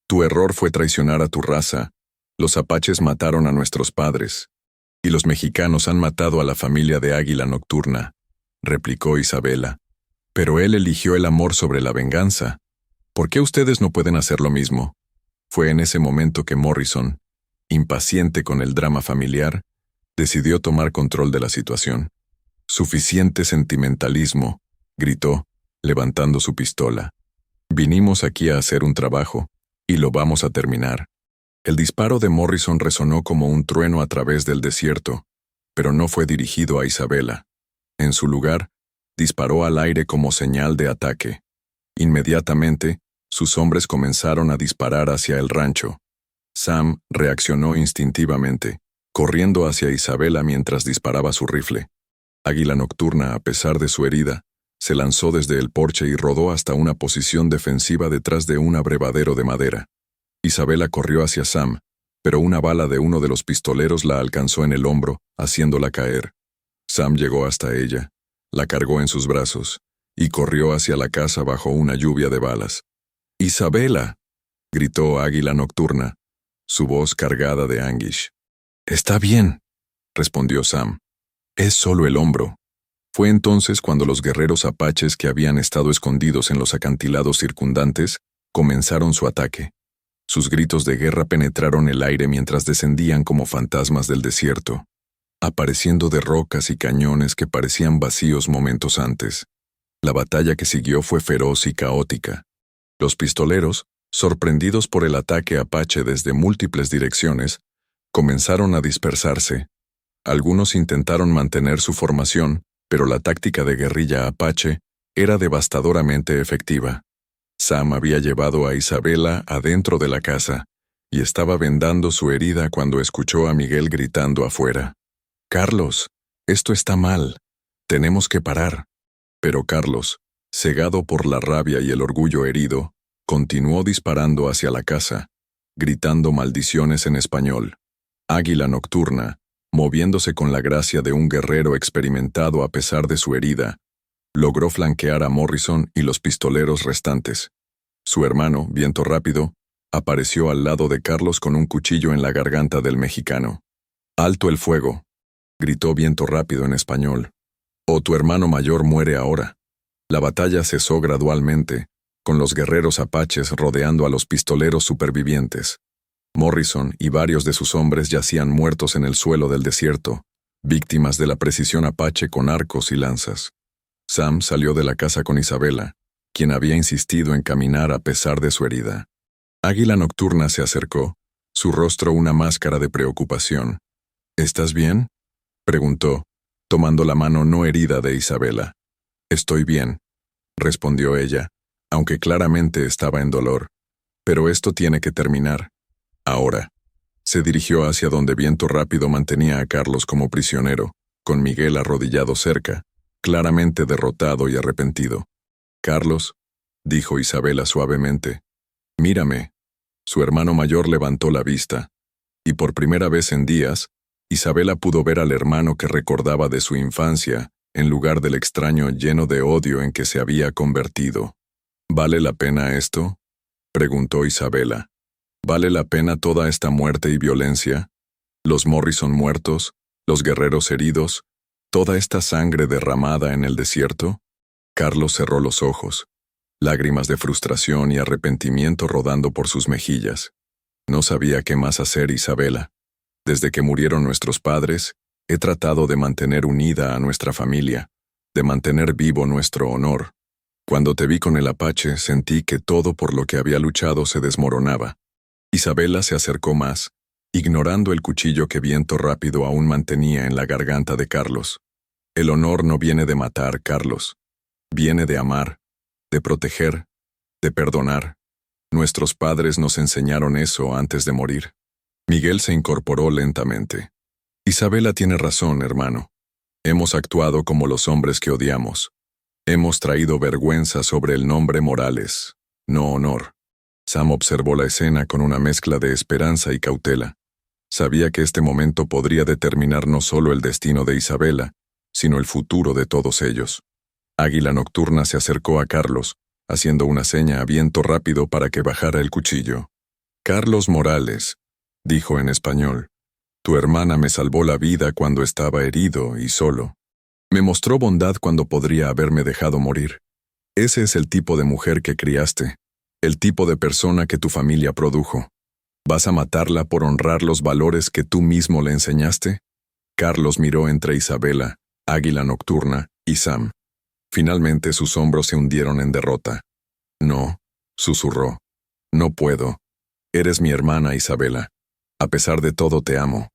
[SPEAKER 1] «Tu error fue traicionar a tu raza. Los apaches mataron a nuestros padres. Y los mexicanos han matado a la familia de Águila Nocturna», replicó Isabela. «Pero él eligió el amor sobre la venganza. ¿Por qué ustedes no pueden hacer lo mismo?». Fue en ese momento que Morrison, impaciente con el drama familiar, decidió tomar control de la situación. «Suficiente sentimentalismo», gritó, levantando su pistola. «Vinimos aquí a hacer un trabajo, y lo vamos a terminar». El disparo de Morrison resonó como un trueno a través del desierto, pero no fue dirigido a Isabela. En su lugar, disparó al aire como señal de ataque. Inmediatamente, sus hombres comenzaron a disparar hacia el rancho. Sam reaccionó instintivamente, corriendo hacia Isabela mientras disparaba su rifle. Águila Nocturna, a pesar de su herida, se lanzó desde el porche y rodó hasta una posición defensiva detrás de un abrevadero de madera. Isabela corrió hacia Sam, pero una bala de uno de los pistoleros la alcanzó en el hombro, haciéndola caer. Sam llegó hasta ella, la cargó en sus brazos, y corrió hacia la casa bajo una lluvia de balas. «¡Isabela!», gritó Águila Nocturna, su voz cargada de anguish. «Está bien», respondió Sam. «Es solo el hombro». Fue entonces cuando los guerreros apaches que habían estado escondidos en los acantilados circundantes comenzaron su ataque. Sus gritos de guerra penetraron el aire mientras descendían como fantasmas del desierto, apareciendo de rocas y cañones que parecían vacíos momentos antes. La batalla que siguió fue feroz y caótica. Los pistoleros, sorprendidos por el ataque apache desde múltiples direcciones, comenzaron a dispersarse. Algunos intentaron mantener su formación, pero la táctica de guerrilla apache era devastadoramente efectiva. Sam había llevado a Isabela adentro de la casa y estaba vendando su herida cuando escuchó a Miguel gritando afuera. «Carlos, esto está mal. Tenemos que parar». Pero Carlos, cegado por la rabia y el orgullo herido, continuó disparando hacia la casa, gritando maldiciones en español. Águila Nocturna, moviéndose con la gracia de un guerrero experimentado a pesar de su herida, logró flanquear a Morrison y los pistoleros restantes. Su hermano, Viento Rápido, apareció al lado de Carlos con un cuchillo en la garganta del mexicano. «¡Alto el fuego!», gritó Viento Rápido en español. «O tu hermano mayor muere ahora». La batalla cesó gradualmente, con los guerreros apaches rodeando a los pistoleros supervivientes. Morrison y varios de sus hombres yacían muertos en el suelo del desierto, víctimas de la precisión apache con arcos y lanzas. Sam salió de la casa con Isabela, quien había insistido en caminar a pesar de su herida. Águila Nocturna se acercó, su rostro una máscara de preocupación. «¿Estás bien?», preguntó, tomando la mano no herida de Isabela. «Estoy bien», respondió ella, aunque claramente estaba en dolor. «Pero esto tiene que terminar. Ahora». Se dirigió hacia donde Viento Rápido mantenía a Carlos como prisionero, con Miguel arrodillado cerca, claramente derrotado y arrepentido. «Carlos», dijo Isabela suavemente, «mírame». Su hermano mayor levantó la vista, y por primera vez en días, Isabela pudo ver al hermano que recordaba de su infancia, en lugar del extraño lleno de odio en que se había convertido. «¿Vale la pena esto?», preguntó Isabela. «¿Vale la pena toda esta muerte y violencia? Los Morrison muertos, los guerreros heridos, toda esta sangre derramada en el desierto». Carlos cerró los ojos, lágrimas de frustración y arrepentimiento rodando por sus mejillas. No sabía qué más hacer, Isabela. Desde que murieron nuestros padres, he tratado de mantener unida a nuestra familia, de mantener vivo nuestro honor. Cuando te vi con el apache, sentí que todo por lo que había luchado se desmoronaba. Isabela se acercó más, ignorando el cuchillo que Viento Rápido aún mantenía en la garganta de Carlos. El honor no viene de matar, Carlos. Viene de amar, de proteger, de perdonar. Nuestros padres nos enseñaron eso antes de morir. Miguel se incorporó lentamente. Isabela tiene razón, hermano. Hemos actuado como los hombres que odiamos. Hemos traído vergüenza sobre el nombre Morales, no honor. Sam observó la escena con una mezcla de esperanza y cautela. Sabía que este momento podría determinar no solo el destino de Isabela, sino el futuro de todos ellos. Águila Nocturna se acercó a Carlos, haciendo una seña a Viento Rápido para que bajara el cuchillo. «Carlos Morales», dijo en español, «tu hermana me salvó la vida cuando estaba herido y solo. Me mostró bondad cuando podría haberme dejado morir. Ese es el tipo de mujer que criaste, el tipo de persona que tu familia produjo. ¿Vas a matarla por honrar los valores que tú mismo le enseñaste? Carlos miró entre Isabela, Águila Nocturna y Sam. Finalmente sus hombros se hundieron en derrota. No, susurró. No puedo. Eres mi hermana, Isabela. A pesar de todo te amo.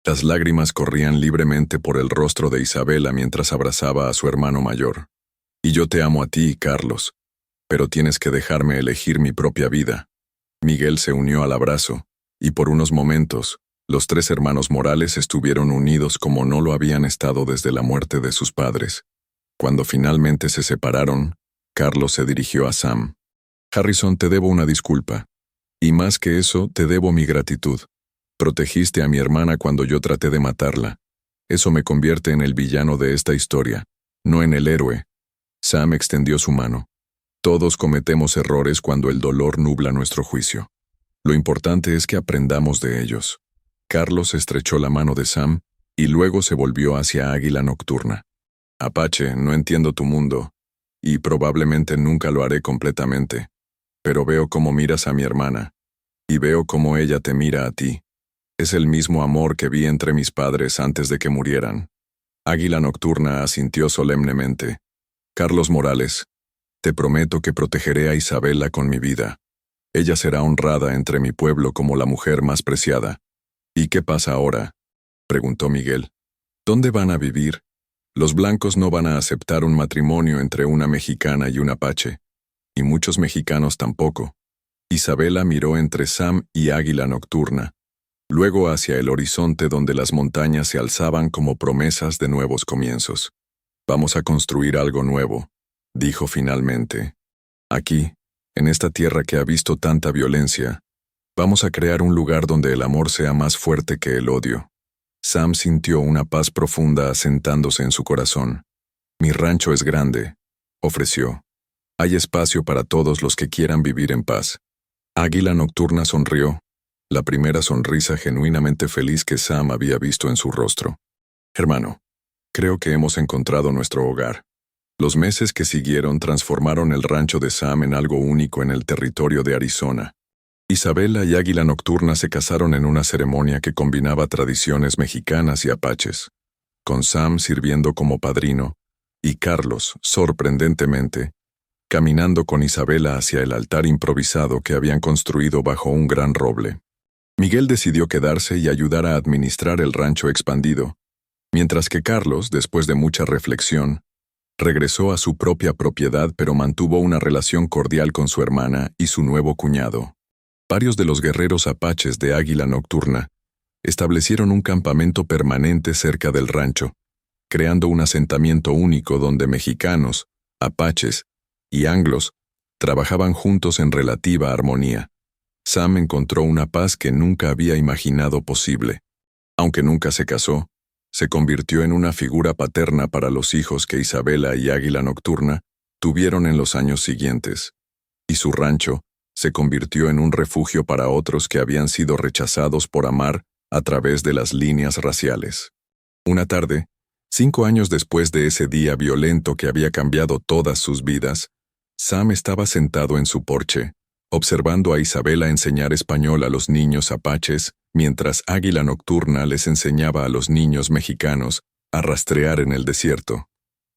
[SPEAKER 1] Las lágrimas corrían libremente por el rostro de Isabela mientras abrazaba a su hermano mayor. Y yo te amo a ti, Carlos. Pero tienes que dejarme elegir mi propia vida. Miguel se unió al abrazo, y por unos momentos, los tres hermanos Morales estuvieron unidos como no lo habían estado desde la muerte de sus padres. Cuando finalmente se separaron, Carlos se dirigió a Sam. Harrison, te debo una disculpa. Y más que eso, te debo mi gratitud. Protegiste a mi hermana cuando yo traté de matarla. Eso me convierte en el villano de esta historia, no en el héroe. Sam extendió su mano. Todos cometemos errores cuando el dolor nubla nuestro juicio. Lo importante es que aprendamos de ellos. Carlos estrechó la mano de Sam y luego se volvió hacia Águila Nocturna. Apache, no entiendo tu mundo, y probablemente nunca lo haré completamente, pero veo cómo miras a mi hermana, y veo cómo ella te mira a ti. Es el mismo amor que vi entre mis padres antes de que murieran. Águila Nocturna asintió solemnemente. Carlos Morales, te prometo que protegeré a Isabela con mi vida. Ella será honrada entre mi pueblo como la mujer más preciada. ¿Y qué pasa ahora?, preguntó Miguel. ¿Dónde van a vivir? Los blancos no van a aceptar un matrimonio entre una mexicana y un apache, y muchos mexicanos tampoco. Isabela miró entre Sam y Águila Nocturna, luego hacia el horizonte donde las montañas se alzaban como promesas de nuevos comienzos. Vamos a construir algo nuevo, dijo finalmente. Aquí, en esta tierra que ha visto tanta violencia, vamos a crear un lugar donde el amor sea más fuerte que el odio. Sam sintió una paz profunda asentándose en su corazón. Mi rancho es grande, ofreció. Hay espacio para todos los que quieran vivir en paz. Águila Nocturna sonrió, la primera sonrisa genuinamente feliz que Sam había visto en su rostro. Hermano, creo que hemos encontrado nuestro hogar. Los meses que siguieron transformaron el rancho de Sam en algo único en el territorio de Arizona. Isabela y Águila Nocturna se casaron en una ceremonia que combinaba tradiciones mexicanas y apaches, con Sam sirviendo como padrino, y Carlos, sorprendentemente, caminando con Isabela hacia el altar improvisado que habían construido bajo un gran roble. Miguel decidió quedarse y ayudar a administrar el rancho expandido, mientras que Carlos, después de mucha reflexión, regresó a su propia propiedad pero mantuvo una relación cordial con su hermana y su nuevo cuñado. Varios de los guerreros apaches de Águila Nocturna establecieron un campamento permanente cerca del rancho, creando un asentamiento único donde mexicanos, apaches y anglos trabajaban juntos en relativa armonía. Sam encontró una paz que nunca había imaginado posible. Aunque nunca se casó, se convirtió en una figura paterna para los hijos que Isabela y Águila Nocturna tuvieron en los años siguientes, y su rancho se convirtió en un refugio para otros que habían sido rechazados por amar a través de las líneas raciales. Una tarde, 5 años después de ese día violento que había cambiado todas sus vidas, Sam estaba sentado en su porche, observando a Isabela enseñar español a los niños apaches, mientras Águila Nocturna les enseñaba a los niños mexicanos a rastrear en el desierto.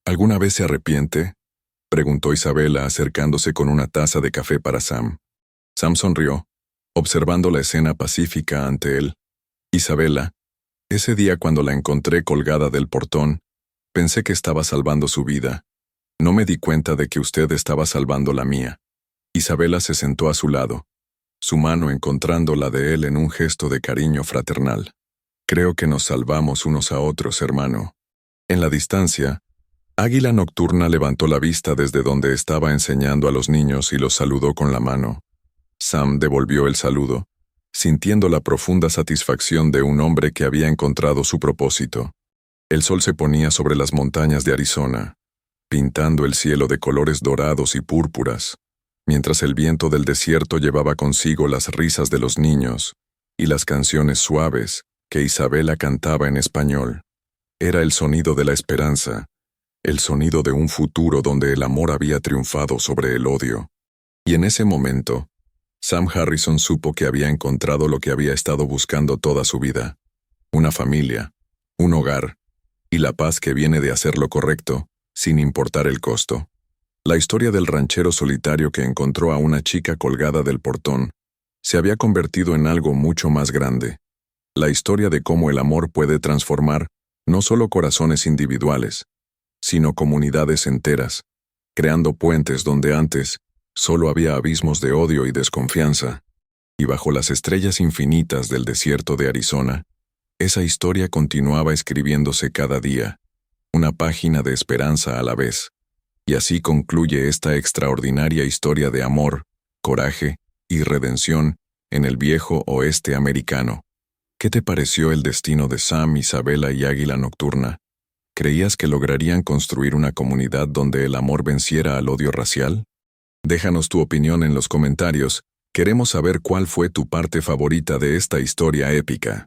[SPEAKER 1] ¿Alguna vez se arrepiente?, preguntó Isabela acercándose con una taza de café para Sam. Sam sonrió, observando la escena pacífica ante él. Isabela, ese día cuando la encontré colgada del portón, pensé que estaba salvando su vida. No me di cuenta de que usted estaba salvando la mía. Isabela se sentó a su lado, su mano encontrando la de él en un gesto de cariño fraternal. Creo que nos salvamos unos a otros, hermano. En la distancia, Águila Nocturna levantó la vista desde donde estaba enseñando a los niños y los saludó con la mano. Sam devolvió el saludo, sintiendo la profunda satisfacción de un hombre que había encontrado su propósito. El sol se ponía sobre las montañas de Arizona, pintando el cielo de colores dorados y púrpuras, mientras el viento del desierto llevaba consigo las risas de los niños y las canciones suaves que Isabela cantaba en español. Era el sonido de la esperanza, el sonido de un futuro donde el amor había triunfado sobre el odio. Y en ese momento, Sam Harrison supo que había encontrado lo que había estado buscando toda su vida: una familia, un hogar, y la paz que viene de hacer lo correcto, sin importar el costo. La historia del ranchero solitario que encontró a una chica colgada del portón se había convertido en algo mucho más grande. La historia de cómo el amor puede transformar no solo corazones individuales, sino comunidades enteras, creando puentes donde antes solo había abismos de odio y desconfianza. Y bajo las estrellas infinitas del desierto de Arizona, esa historia continuaba escribiéndose cada día, una página de esperanza a la vez. Y así concluye esta extraordinaria historia de amor, coraje y redención en el viejo oeste americano. ¿Qué te pareció el destino de Sam, Isabela y Águila Nocturna? ¿Creías que lograrían construir una comunidad donde el amor venciera al odio racial? Déjanos tu opinión en los comentarios. Queremos saber cuál fue tu parte favorita de esta historia épica.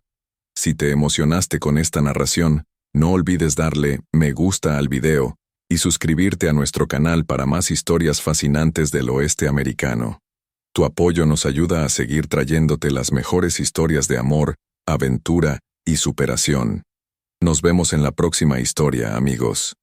[SPEAKER 1] Si te emocionaste con esta narración, no olvides darle me gusta al video y suscribirte a nuestro canal para más historias fascinantes del oeste americano. Tu apoyo nos ayuda a seguir trayéndote las mejores historias de amor, aventura y superación. Nos vemos en la próxima historia, amigos.